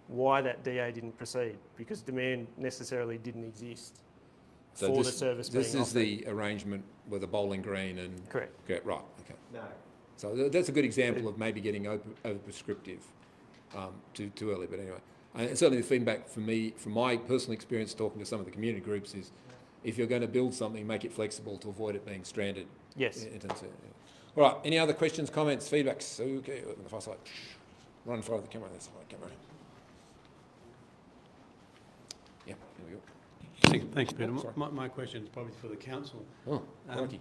why that DA didn't proceed, because demand necessarily didn't exist for the service being offered. This is the arrangement with a bowling green and... Correct. Okay, right, okay. No. So that's a good example of maybe getting over prescriptive too early, but anyway. And certainly the feedback from me, from my personal experience talking to some of the community groups is, if you're going to build something, make it flexible to avoid it being stranded. Yes. All right, any other questions, comments, feedbacks? Okay, on the far side. Run in front of the camera, that's the right camera. Yeah, here we go. Thanks, Peter. My question is probably for the council. Oh, crikey.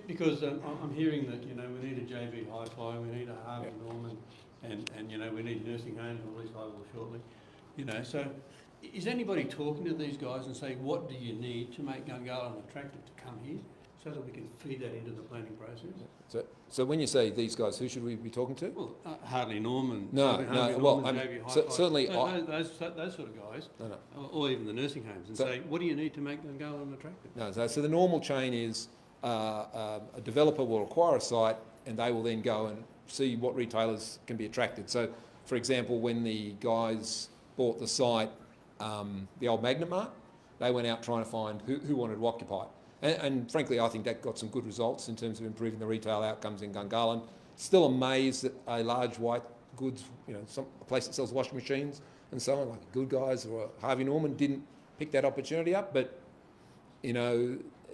Because I'm hearing that, we need a JB Hi-Fi, we need a Harvey Norman, and we need nursing homes, or at least I will shortly. So is anybody talking to these guys and saying, what do you need to make Gungahlin attractive to come here? so that we can feed that into the planning process. So when you say these guys, who should we be talking to? Well, Hartley Norman. No, Hartley no, Norman, well, JB certainly those sort of guys, or even the nursing homes, and say, what do you need to make Gungahlin attractive? No, so the normal chain is a developer will acquire a site and they will then go and see what retailers can be attracted. So, for example, when the guys bought the site, the old Magnet Mart, they went out trying to find who wanted to occupy it. And frankly, I think that got some good results in terms of improving the retail outcomes in Gungahlin. Still amazed that a large white goods, a place that sells washing machines and so on, like a Good Guys or a Harvey Norman, didn't pick that opportunity up. But,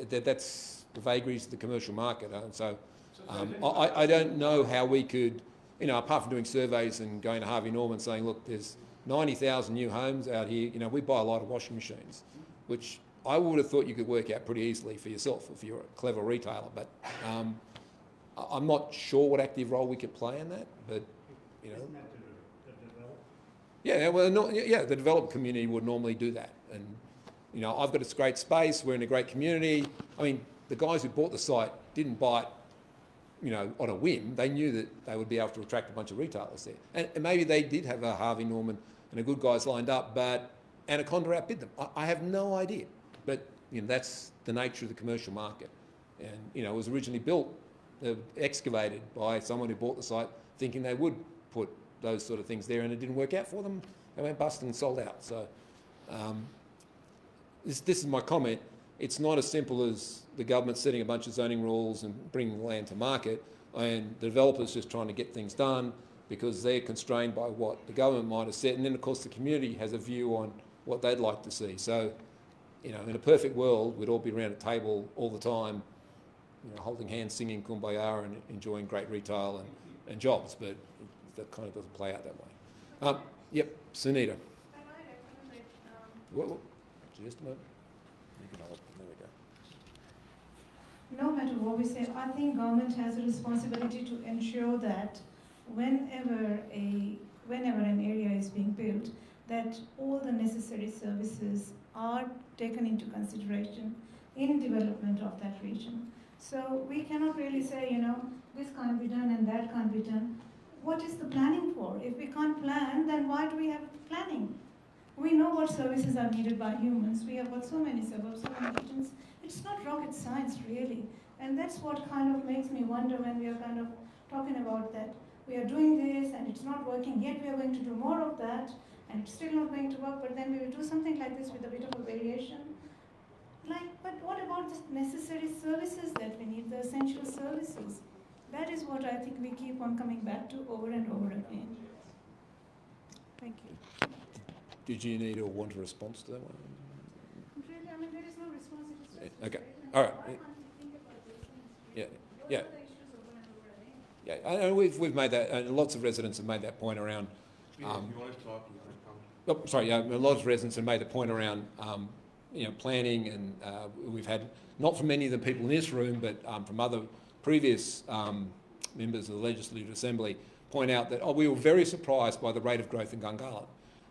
that's the vagaries of the commercial market. And so I don't know how we could, apart from doing surveys and going to Harvey Norman saying, look, there's 90,000 new homes out here. We buy a lot of washing machines, which I would have thought you could work out pretty easily for yourself if you're a clever retailer. But I'm not sure what active role we could play in that. But the development community would normally do that. And I've got this great space. We're in a great community. I mean, the guys who bought the site didn't buy it, on a whim. They knew that they would be able to attract a bunch of retailers there. And maybe they did have a Harvey Norman and a Good Guys lined up, but Anaconda outbid them. I have no idea. But, that's the nature of the commercial market. And, it was originally built, excavated by someone who bought the site thinking they would put those sort of things there, and it didn't work out for them. They went bust and sold out. So this is my comment. It's not as simple as the government setting a bunch of zoning rules and bringing land to market and the developers just trying to get things done because they're constrained by what the government might have set. And then, of course, the community has a view on what they'd like to see. So, in a perfect world, we'd all be around a table all the time, holding hands, singing Kumbaya and enjoying great retail and jobs, but that kind of doesn't play out that way. Yep, Sunita. Just a moment. You can hold. There we go. No matter what we say, I think government has a responsibility to ensure that whenever an area is being built, that all the necessary services are taken into consideration in development of that region. So we cannot really say, this can't be done and that can't be done. What is the planning for? If we can't plan, then why do we have planning? We know what services are needed by humans. We have got so many suburbs, so many regions. It's not rocket science, really. And that's what kind of makes me wonder when we are kind of talking about that. We are doing this and it's not working, yet we are going to do more of that, and it's still not going to work, but then we will do something like this with a bit of a variation. But what about the necessary services that we need, the essential services? That is what I think we keep on coming back to over and over again. Thank you. Did you need or want a response to that one? Really, I mean, there is no response. It is just Okay. All right. why can't we think about these things? Yeah. Those Yeah. are the issues over and over again. Yeah, I know we've made that. Lots of residents have made that point around. If you want to talk, you can come. Oh, sorry, yeah, a lot of residents have made the point around, planning, and we've had, not from many of the people in this room, but from other previous members of the Legislative Assembly, point out that, we were very surprised by the rate of growth in Gungahlin.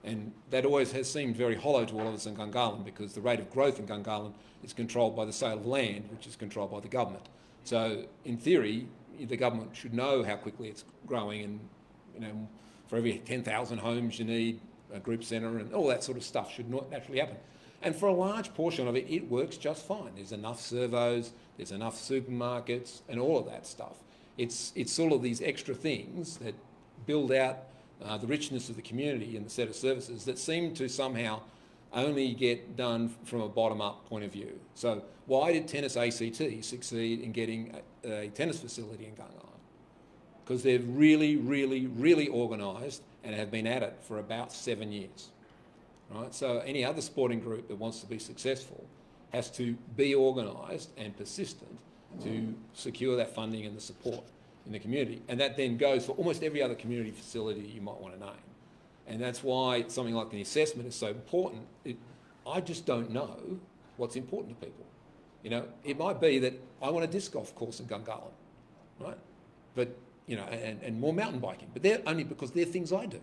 And that always has seemed very hollow to all of us in Gungahlin, because the rate of growth in Gungahlin is controlled by the sale of land, which is controlled by the government. So, in theory, the government should know how quickly it's growing, and, for every 10,000 homes you need a group centre, and all that sort of stuff should not naturally happen. And for a large portion of it, it works just fine. There's enough servos, there's enough supermarkets, and all of that stuff. It's sort of these extra things that build out the richness of the community and the set of services that seem to somehow only get done from a bottom-up point of view. So why did Tennis ACT succeed in getting a tennis facility in Gungahlin? Because they're really, really, really organised and have been at it for about 7 years. Right? So any other sporting group that wants to be successful has to be organised and persistent to secure that funding and the support in the community. And that then goes for almost every other community facility you might want to name. And that's why something like the assessment is so important. I just don't know what's important to people. It might be that I want a disc golf course in Gungahlin, right? But, and more mountain biking. But they're only because they're things I do.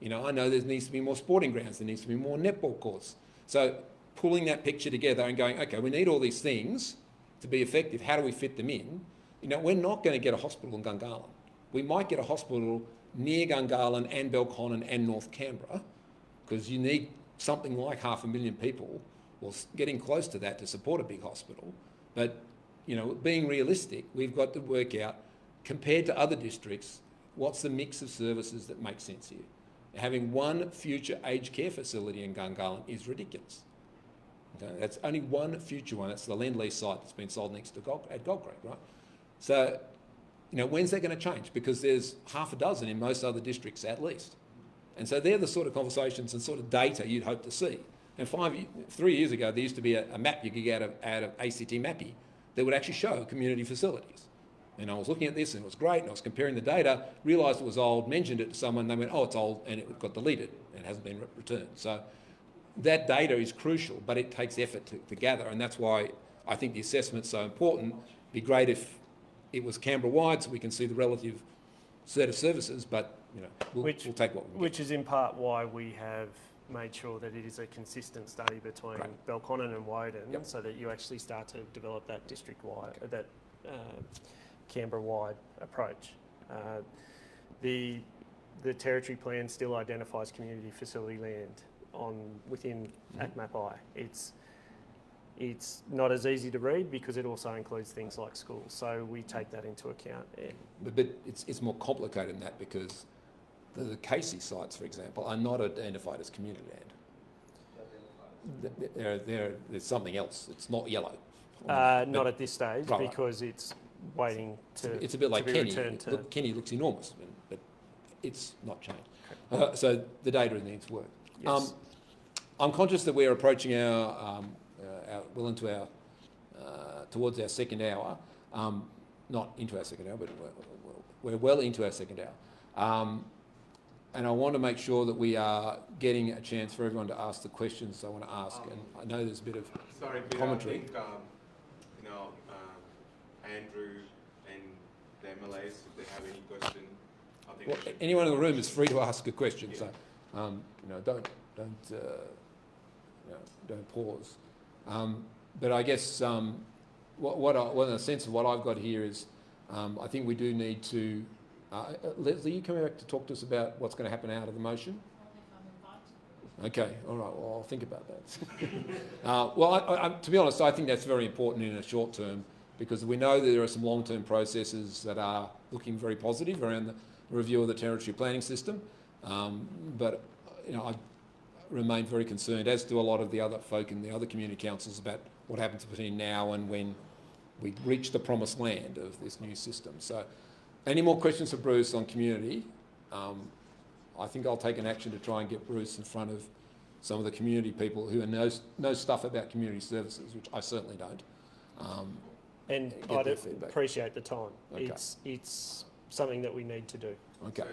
I know there needs to be more sporting grounds, there needs to be more netball courts. So pulling that picture together and going, okay, we need all these things, to be effective, how do we fit them in? You know, we're not going to get a hospital in Gungahlin. We might get a hospital near Gungahlin and Belconnen and North Canberra, because you need something like 500,000 people, or getting close to that, to support a big hospital. But, you know, being realistic, we've got to work out, compared to other districts, what's the mix of services that make sense here. Having one future aged care facility in Gungahlin is ridiculous. Okay, that's only one future one. That's the land lease site that's been sold next to at Gold Creek, right? So, you know, when's that going to change? Because there's half a dozen in most other districts at least. And so they're the sort of conversations and sort of data you'd hope to see. And 3 years ago, there used to be a map you could get out of ACT Mappy that would actually show community facilities. And I was looking at this and it was great, and I was comparing the data, realised it was old, mentioned it to someone, they went, oh, it's old, and it got deleted and hasn't been returned. So that data is crucial, but it takes effort to gather, and that's why I think the assessment's so important. It'd be great if it was Canberra-wide so we can see the relative set of services, but you know, we'll take what we get. Which is in part why we have made sure that it is a consistent study between Belconnen and Woden, so that you actually start to develop that district-wide, that Canberra-wide approach. The territory plan still identifies community facility land within ACMAP-I. It's not as easy to read because it also includes things like schools, so we take that into account. But it's more complicated than that, because the Casey sites, for example, are not identified as community land. There's something else. It's not yellow. Not at this stage, because it's waiting to. It's a bit like Kenny. Kenny looks enormous, but it's not changed. So the data needs work. Yes. I'm conscious that we're approaching towards our second hour. Not into our second hour, but we're well into our second hour. And I want to make sure that we are getting a chance for everyone to ask the questions they want to ask. And I know there's a bit of commentary. I think, Andrew and the MLAs, if they have any question, I think anyone in the room is free to ask a question. So, you know, don't pause. But I guess the sense of what I've got here is, I think we do need to. Leslie, you coming back to talk to us about what's going to happen out of the motion? Okay, all right. Well, I'll think about that. To be honest, I think that's very important in the short term, because we know that there are some long-term processes that are looking very positive around the review of the territory planning system. But you know, I remain very concerned, as do a lot of the other folk in the other community councils, about what happens between now and when we reach the promised land of this new system. So, any more questions for Bruce on community? I think I'll take an action to try and get Bruce in front of some of the community people who know stuff about community services, which I certainly don't. And I'd appreciate the time. Okay. It's something that we need to do. Okay.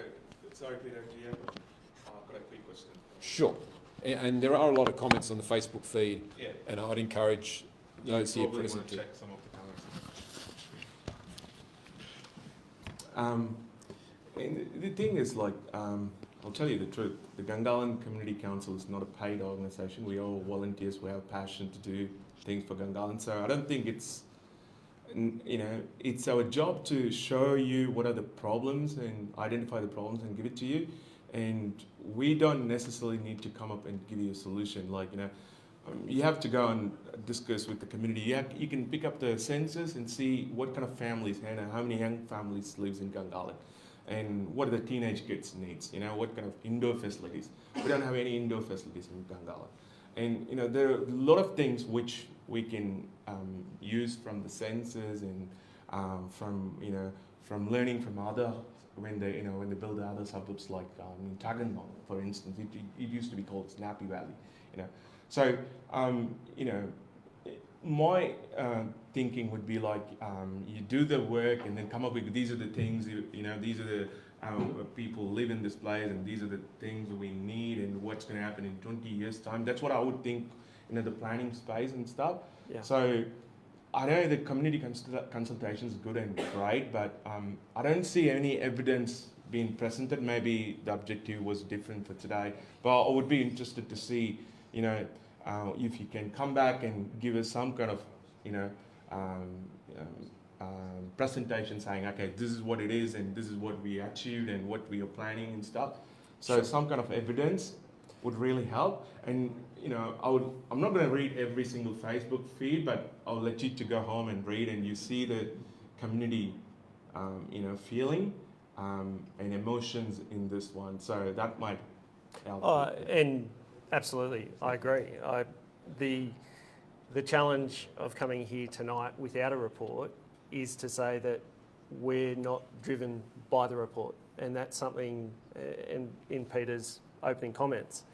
Sorry, Peter, do you have got a quick question? Sure. And there are a lot of comments on the Facebook feed, and I'd encourage those here present to check some of the comments. And the thing is, like, I'll tell you the truth. The Gungahlin Community Council is not a paid organisation. We are all volunteers. We have passion to do things for Gungahlin. So I don't think it's, you know, it's our job to show you what are the problems and identify the problems and give it to you. And we don't necessarily need to come up and give you a solution. Like, you know, you have to go and discuss with the community. You can pick up the census and see what kind of families and how many young families lives in Gungahlin, and what are the teenage kids' needs. You know, what kind of indoor facilities. We don't have any indoor facilities in Gungahlin, and you know, there are a lot of things which we can use from the census and from learning from other. When they build the other suburbs, like in Tuggeranong, for instance, it used to be called Snappy Valley, you know. So you know, my thinking would be like, you do the work and then come up with these are the things, you know, these are the people live in this place, and these are the things we need, and what's going to happen in 20 years' time. That's what I would think, you know, the planning space and stuff. Yeah. So I know the community consultation is good and great, but I don't see any evidence being presented. Maybe the objective was different for today, but I would be interested to see, you know, if you can come back and give us some kind of, you know, um, presentation saying, okay, this is what it is and this is what we achieved and what we are planning and stuff. So some kind of evidence would really help. And you know, I'm not going to read every single Facebook feed, but I'll let you to go home and read, and you see the community, you know, feeling and emotions in this one. So that might help. And absolutely, I agree. The challenge of coming here tonight without a report is to say that we're not driven by the report, and that's something. In Peter's opening comments,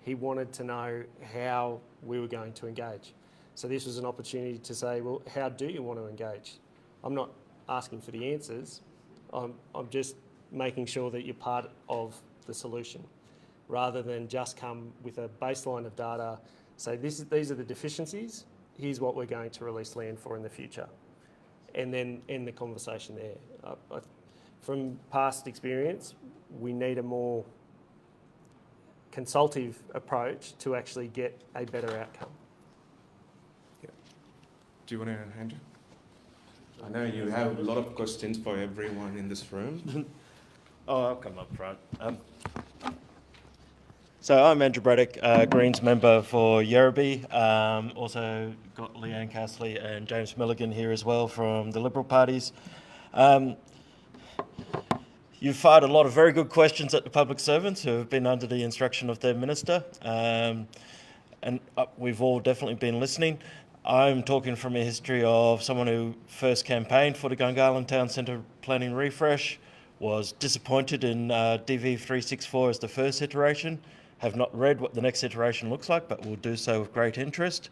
he wanted to know how we were going to engage. So this was an opportunity to say, well, how do you want to engage? I'm not asking for the answers. I'm just making sure that you're part of the solution, rather than just come with a baseline of data, say these are the deficiencies, here's what we're going to release land for in the future, and then end the conversation there. From past experience, we need a more consultative approach to actually get a better outcome. Yeah. Do you want to, Andrew? I know you have a lot of questions for everyone in this room. Oh, I'll come up front. So I'm Andrew Braddock, Greens member for Yerrabee. Also got Leanne Castley and James Milligan here as well from the Liberal parties. You've fired a lot of very good questions at the public servants who have been under the instruction of their minister, and we've all definitely been listening. I'm talking from a history of someone who first campaigned for the Gungahlin Town Centre planning refresh, was disappointed in DV 364 as the first iteration, have not read what the next iteration looks like, but will do so with great interest.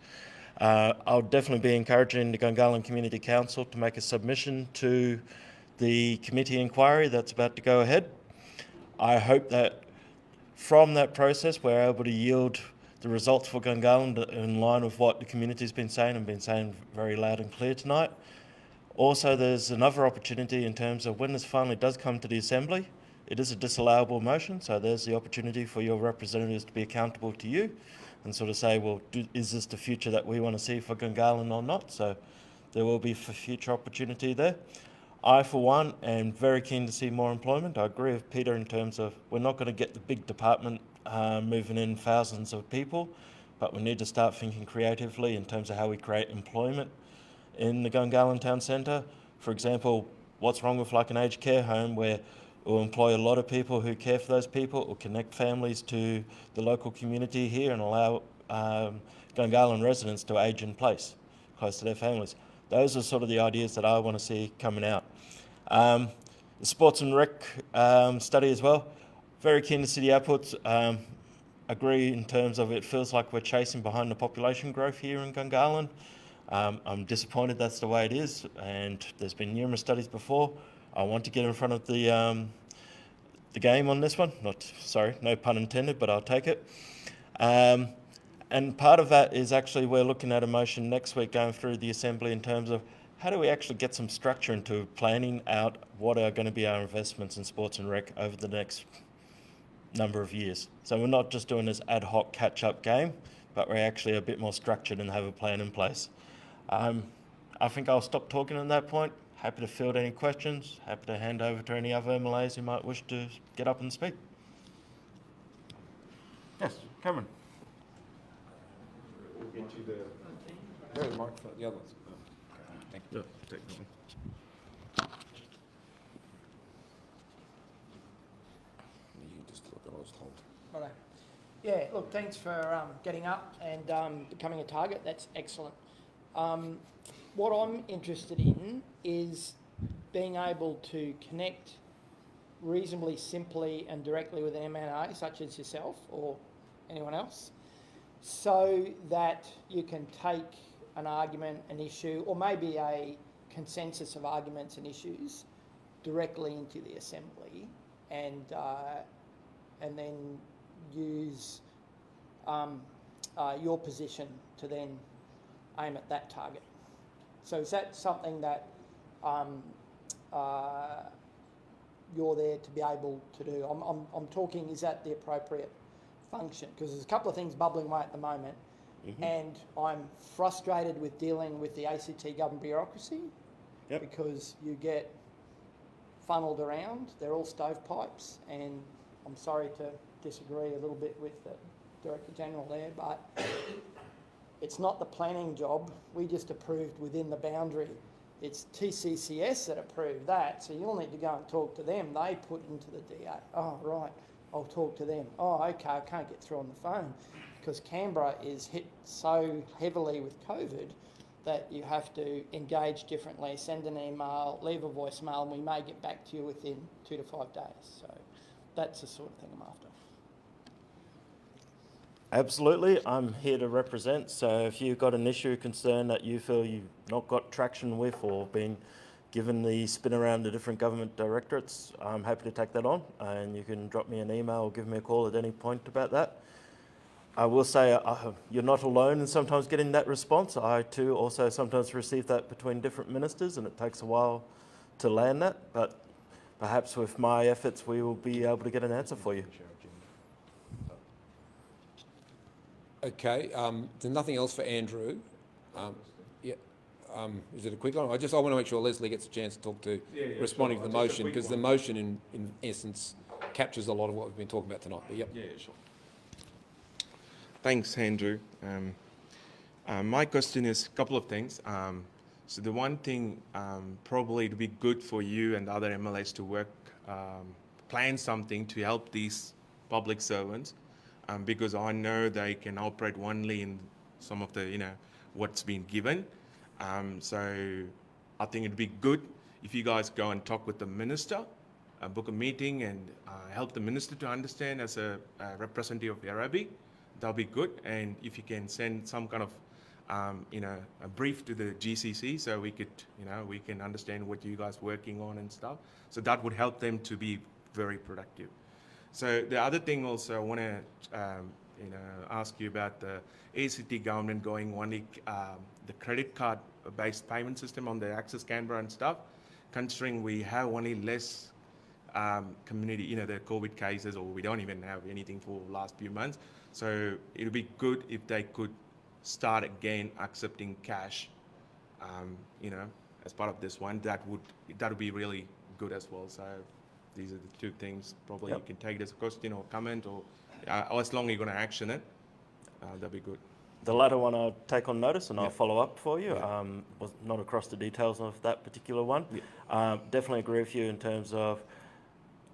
I'll definitely be encouraging the Gungahlin Community Council to make a submission to the committee inquiry that's about to go ahead. I hope that from that process we're able to yield the results for Gungahlin in line with what the community's been saying and been saying very loud and clear tonight. Also, there's another opportunity in terms of when this finally does come to the Assembly. It is a disallowable motion, so there's the opportunity for your representatives to be accountable to you and sort of say, well, is this the future that we want to see for Gungahlin or not? So there will be future opportunity there. I, for one, am very keen to see more employment. I agree with Peter in terms of we're not going to get the big department moving in thousands of people, but we need to start thinking creatively in terms of how we create employment in the Gungahlin Town Centre. For example, what's wrong with like an aged care home where we'll employ a lot of people who care for those people, or connect families to the local community here and allow Gungahlin residents to age in place, close to their families. Those are sort of the ideas that I want to see coming out. The sports and rec study as well, very keen to see the outputs. Agree in terms of it feels like we're chasing behind the population growth here in Gungahlin. I'm disappointed that's the way it is, and there's been numerous studies before. I want to get in front of the game on this one. No pun intended, but I'll take it. And part of that is actually we're looking at a motion next week going through the Assembly in terms of how do we actually get some structure into planning out what are going to be our investments in sports and rec over the next number of years. So we're not just doing this ad hoc catch-up game, but we're actually a bit more structured and have a plan in place. I think I'll stop talking at that point. Happy to field any questions. Happy to hand over to any other MLAs who might wish to get up and speak. Yes, Cameron. We'll get you the microphone, the other ones. Thank you. Take that one. You just look at those hold. Righto. Yeah, look, thanks for getting up and becoming a target. That's excellent. What I'm interested in is being able to connect reasonably simply and directly with an MLA, such as yourself or anyone else, so that you can take an argument, an issue, or maybe a consensus of arguments and issues directly into the Assembly and then use your position to then aim at that target. So is that something that you're there to be able to do? I'm talking, is that the appropriate function? Because there's a couple of things bubbling away at the moment. and I'm frustrated with dealing with the ACT government bureaucracy because you get funneled around. They're all stovepipes, and I'm sorry to disagree a little bit with the Director General there, but it's not the planning job. We just approved within the boundary. It's TCCS that approved that, so you'll need to go and talk to them. They put into the DA. Oh, right, I'll talk to them. Oh, okay, I can't get through on the phone because Canberra is hit so heavily with COVID that you have to engage differently, send an email, leave a voicemail, and we may get back to you within 2 to 5 days. So that's the sort of thing I'm after. Absolutely, I'm here to represent. So if you've got an issue, concern that you feel you've not got traction with or been given the spin around the different government directorates, I'm happy to take that on, and you can drop me an email or give me a call at any point about that. I will say you're not alone in sometimes getting that response. I too also sometimes receive that between different ministers, and it takes a while to land that, but perhaps with my efforts we will be able to get an answer for you. Okay, there's nothing else for Andrew. Is it a quick one? I want to make sure Leslie gets a chance to talk to responding to the motion, because the motion in essence captures a lot of what we've been talking about tonight. But Yeah, sure. Thanks, Andrew. My question is a couple of things. So the one thing, probably to be good for you and other MLAs to work, plan something to help these public servants, because I know they can operate only in some of the, what's been given. So I think it'd be good if you guys go and talk with the minister, book a meeting and help the minister to understand as a representative of Arabi. That'll be good. And if you can send some kind of, a brief to the GCC so we could, we can understand what you guys are working on and stuff. So that would help them to be very productive. So the other thing also I want to, ask you about the ACT government going only the credit card based payment system on the Access Canberra and stuff, considering we have only less community, the COVID cases, or we don't even have anything for the last few months. So it would be good if they could start again accepting cash, as part of this one. That would be really good as well. So these are the two things. Probably you can take it as a question or comment, or as long as you're going to action it, that'd be good. The latter one I'll take on notice and I'll follow up for you. Was not across the details of that particular one. Definitely agree with you in terms of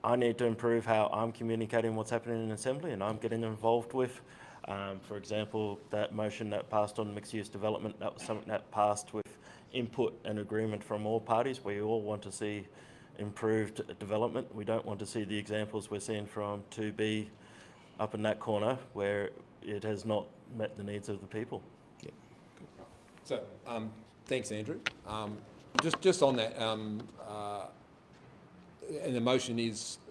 I need to improve how I'm communicating what's happening in Assembly and I'm getting involved with. For example, that motion that passed on mixed-use development, that was something that passed with input and agreement from all parties. We all want to see improved development. We don't want to see the examples we're seeing from 2B up in that corner where it has not met the needs of the people. So, thanks, Andrew. Just on that, and the motion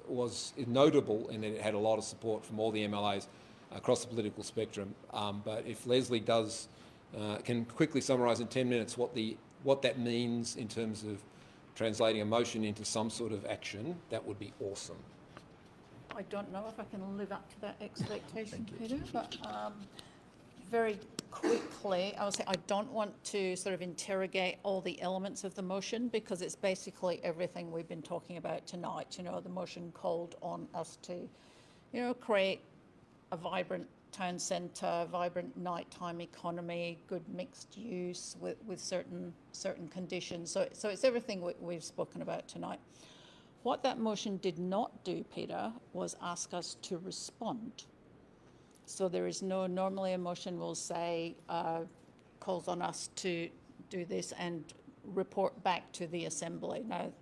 was notable in that it had a lot of support from all the MLAs across the political spectrum. But if Leslie can quickly summarise in 10 minutes what that means in terms of translating a motion into some sort of action, that would be awesome. I don't know if I can live up to that expectation, Peter, but very quickly, I would say I don't want to sort of interrogate all the elements of the motion because it's basically everything we've been talking about tonight. The motion called on us to, create a vibrant town centre, vibrant nighttime economy, good mixed use with certain conditions. So it's everything we've spoken about tonight. What that motion did not do, Peter, was ask us to respond. So there is normally a motion will say, calls on us to do this and report back to the Assembly. Now,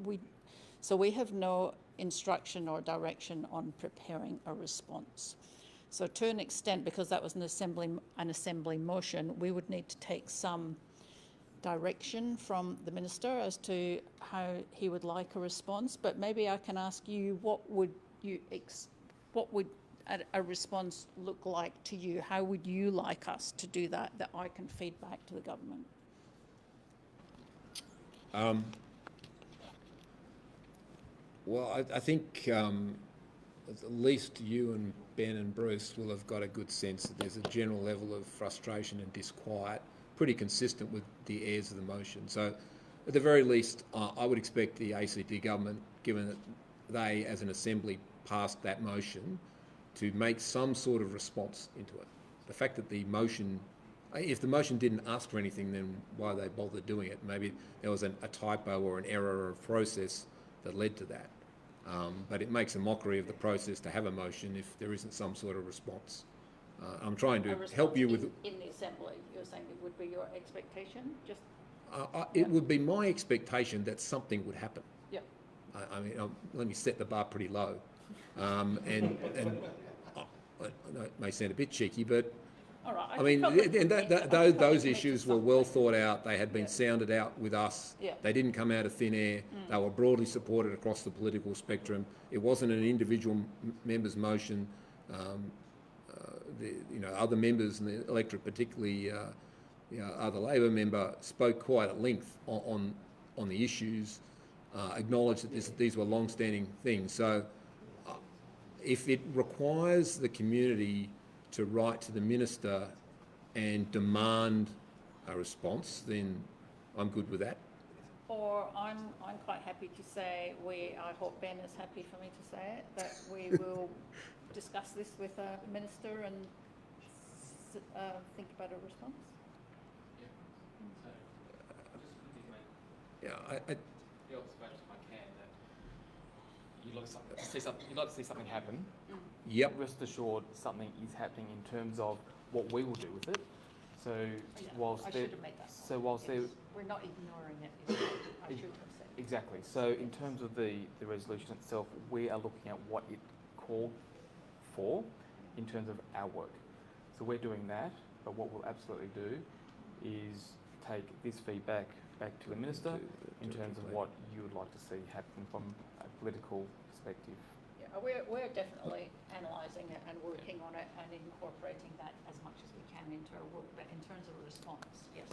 we have no instruction or direction on preparing a response. So to an extent, because that was an assembly motion, we would need to take some direction from the Minister as to how he would like a response. But maybe I can ask you, what would a response look like to you? How would you like us to do that I can feed back to the government? Well, I think at least you and Ben and Bruce will have got a good sense that there's a general level of frustration and disquiet, pretty consistent with the airs of the motion. So at the very least, I would expect the ACT government, given that they as an assembly passed that motion, to make some sort of response into it. The fact that the motion, if the motion didn't ask for anything, then why they bothered doing it? Maybe there was a typo or an error of process that led to that. But it makes a mockery of the process to have a motion if there isn't some sort of response. I'm trying to help you with... In the Assembly, you're saying it would be your expectation? Just it would be my expectation that something would happen. Yeah. I mean, let me set the bar pretty low. And I know it may sound a bit cheeky, but all right, I mean, and those issues were well thought out. They had been sounded out with us. Yeah. They didn't come out of thin air. They were broadly supported across the political spectrum. It wasn't an individual member's motion. Other members in the electorate, particularly other Labor member, spoke quite at length on the issues, acknowledged that these were long-standing things. So if it requires the community to write to the minister and demand a response, then I'm good with that. Or I'm quite happy to say I hope Ben is happy for me to say it, that we will discuss this with a minister and think about a response. Yeah, The observation, if I can, that you'd like to see something happen. Yep. Rest assured, something is happening in terms of what we will do with it. So whilst I should have made that. We're not ignoring it. I should have said. Exactly. So in terms of the resolution itself, we are looking at what it called for in terms of our work. So we're doing that, but what we'll absolutely do is take this feedback back to the Minister in terms of what you would like to see happen from a political perspective. Yeah, we're definitely analysing it and working on it and incorporating that as much as we can into our work. But in terms of a response, yes,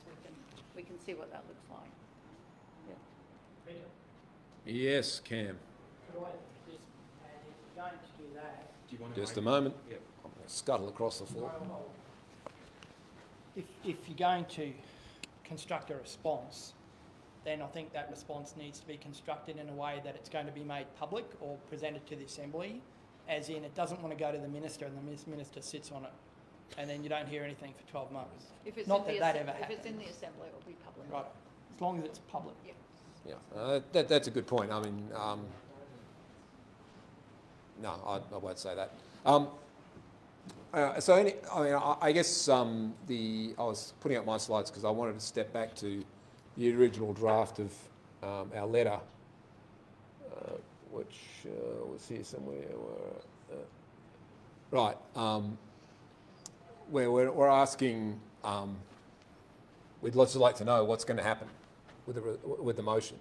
we can see what that looks like. Yeah. Yes, Cam. Could I just add, if you're going to do that... Do you want to just a moment. Yep. I'm going to scuttle across the floor. If you're going to construct a response, then I think that response needs to be constructed in a way that it's going to be made public or presented to the Assembly, as in it doesn't want to go to the Minister and the Minister sits on it and then you don't hear anything for 12 months. If it's Not that ever happens. If it's in the Assembly, it will be public. Right, as long as it's public. Yeah. Yeah, that's a good point. I mean, no, I won't say that. I guess I was putting up my slides because I wanted to step back to the original draft of our letter, which was here somewhere. Right, where we're asking, we'd lots like to know what's going to happen with the motion.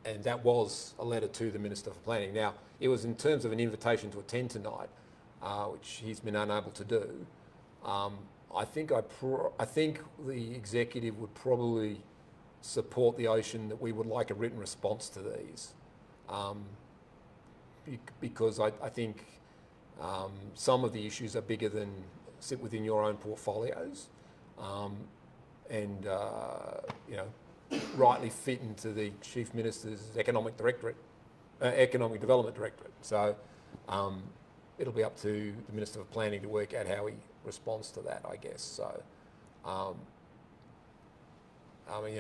And that was a letter to the Minister for Planning. Now, it was in terms of an invitation to attend tonight, which he's been unable to do. I think the executive would probably support the notion that we would like a written response to these, because I think some of the issues are bigger than sit within your own portfolios, and rightly fit into the Chief Minister's Economic Development Directorate. So it'll be up to the Minister for Planning to work out how he responds to that, I guess. So,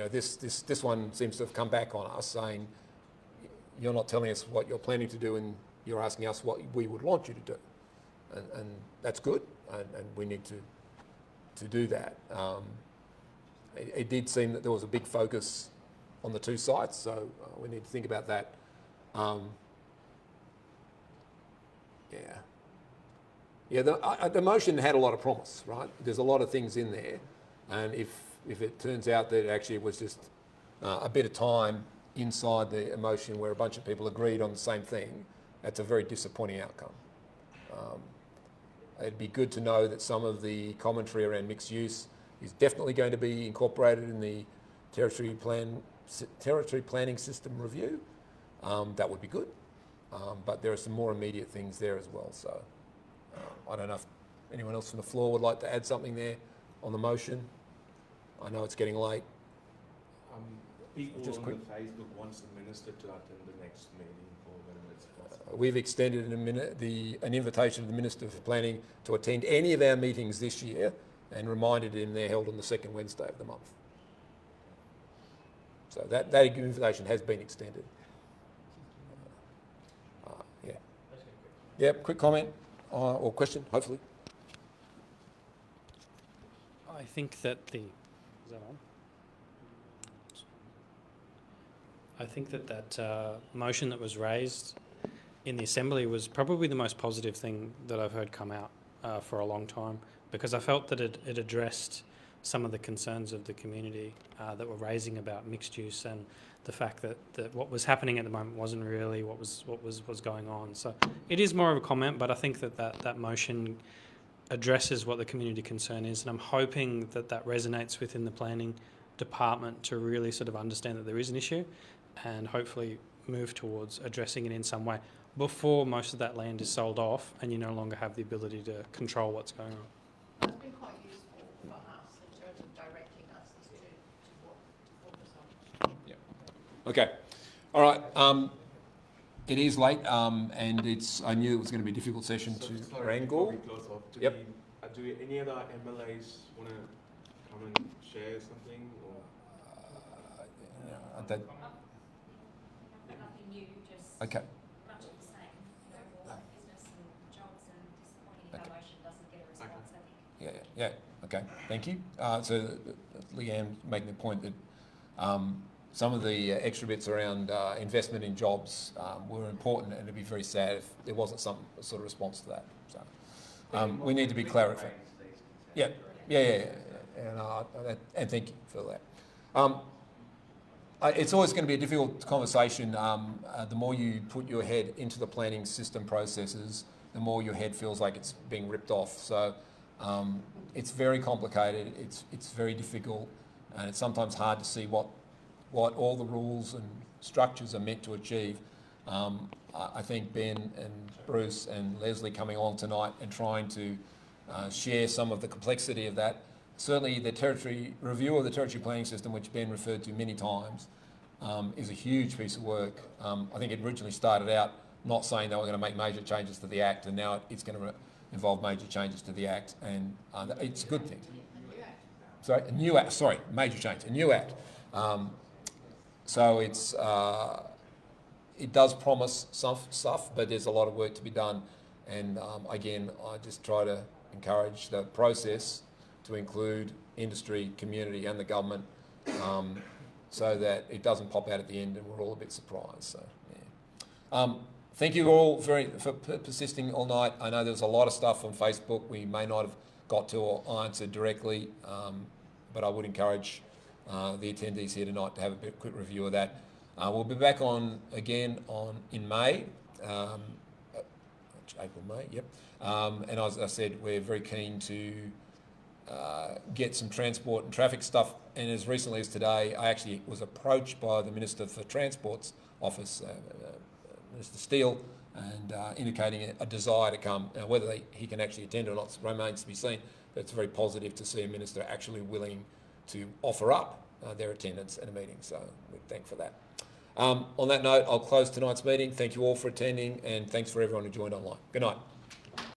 this one seems to have come back on us saying, you're not telling us what you're planning to do and you're asking us what we would want you to do. And that's good, and we need to do that. It did seem that there was a big focus on the two sites, so we need to think about that. The motion had a lot of promise, right? There's a lot of things in there, and if it turns out that actually it was just a bit of time inside the motion where a bunch of people agreed on the same thing, that's a very disappointing outcome. It'd be good to know that some of the commentary around mixed use is definitely going to be incorporated in the territory planning system review. That would be good. but there are some more immediate things there as well. So I don't know if anyone else from the floor would like to add something there on the motion. I know it's getting late. People Just on quick. the Facebook wants the minister to attend the next meeting or whenever it's possible. We've extended an invitation to the Minister for Planning to attend any of our meetings this year and reminded him they're held on the second Wednesday of the month. So that invitation has been extended. Yeah. Yeah, quick comment or question, hopefully. I think that is that on? I think that motion that was raised in the Assembly was probably the most positive thing that I've heard come out for a long time, because I felt that it addressed some of the concerns of the community that were raising about mixed use and the fact that what was happening at the moment wasn't really what was going on. So it is more of a comment, but I think that motion addresses what the community concern is, and I'm hoping that resonates within the planning department to really sort of understand that there is an issue and hopefully move towards addressing it in some way before most of that land is sold off and you no longer have the ability to control what's going on. It's been quite useful for us in terms of directing us as to what to focus on. Yeah. Okay. All right. It is late, and I knew it was going to be a difficult session to wrangle. Yep. Do any other MLAs want to come and share something? Or? Nothing new, just Okay. much of the same. More business and jobs, and disappointing evaluation doesn't get a response, I think. Yeah. Okay. Thank you. So Leanne making the point that some of the extra bits around investment in jobs were important, and it'd be very sad if there wasn't some sort of response to that. So we need to be clarified. Yeah. And thank you for that. It's always going to be a difficult conversation. The more you put your head into the planning system processes, the more your head feels like it's being ripped off. So it's very complicated. It's very difficult, and it's sometimes hard to see what all the rules and structures are meant to achieve. I think Ben and Bruce and Leslie coming along tonight and trying to share some of the complexity of that. Certainly the review of the territory planning system, which Ben referred to many times, is a huge piece of work. I think it originally started out not saying they were going to make major changes to the Act, and now it's going to involve major changes to the Act, and it's a good thing. A new Act, major change, a new Act. So it does promise some stuff, but there's a lot of work to be done. And again, I just try to encourage the process to include industry, community and the government so that it doesn't pop out at the end and we're all a bit surprised. So, yeah. Thank you all for persisting all night. I know there's a lot of stuff on Facebook we may not have got to or answered directly, but I would encourage the attendees here tonight to have a quick review of that. We'll be back on again in May, April, May, yep. And as I said, we're very keen to get some transport and traffic stuff. And as recently as today, I actually was approached by the Minister for Transport's office, Minister Steele, and indicating a desire to come. Now, whether he can actually attend or not remains to be seen, but it's very positive to see a minister actually willing to offer up their attendance at a meeting. So we thank for that. On that note, I'll close tonight's meeting. Thank you all for attending, and thanks for everyone who joined online. Good night.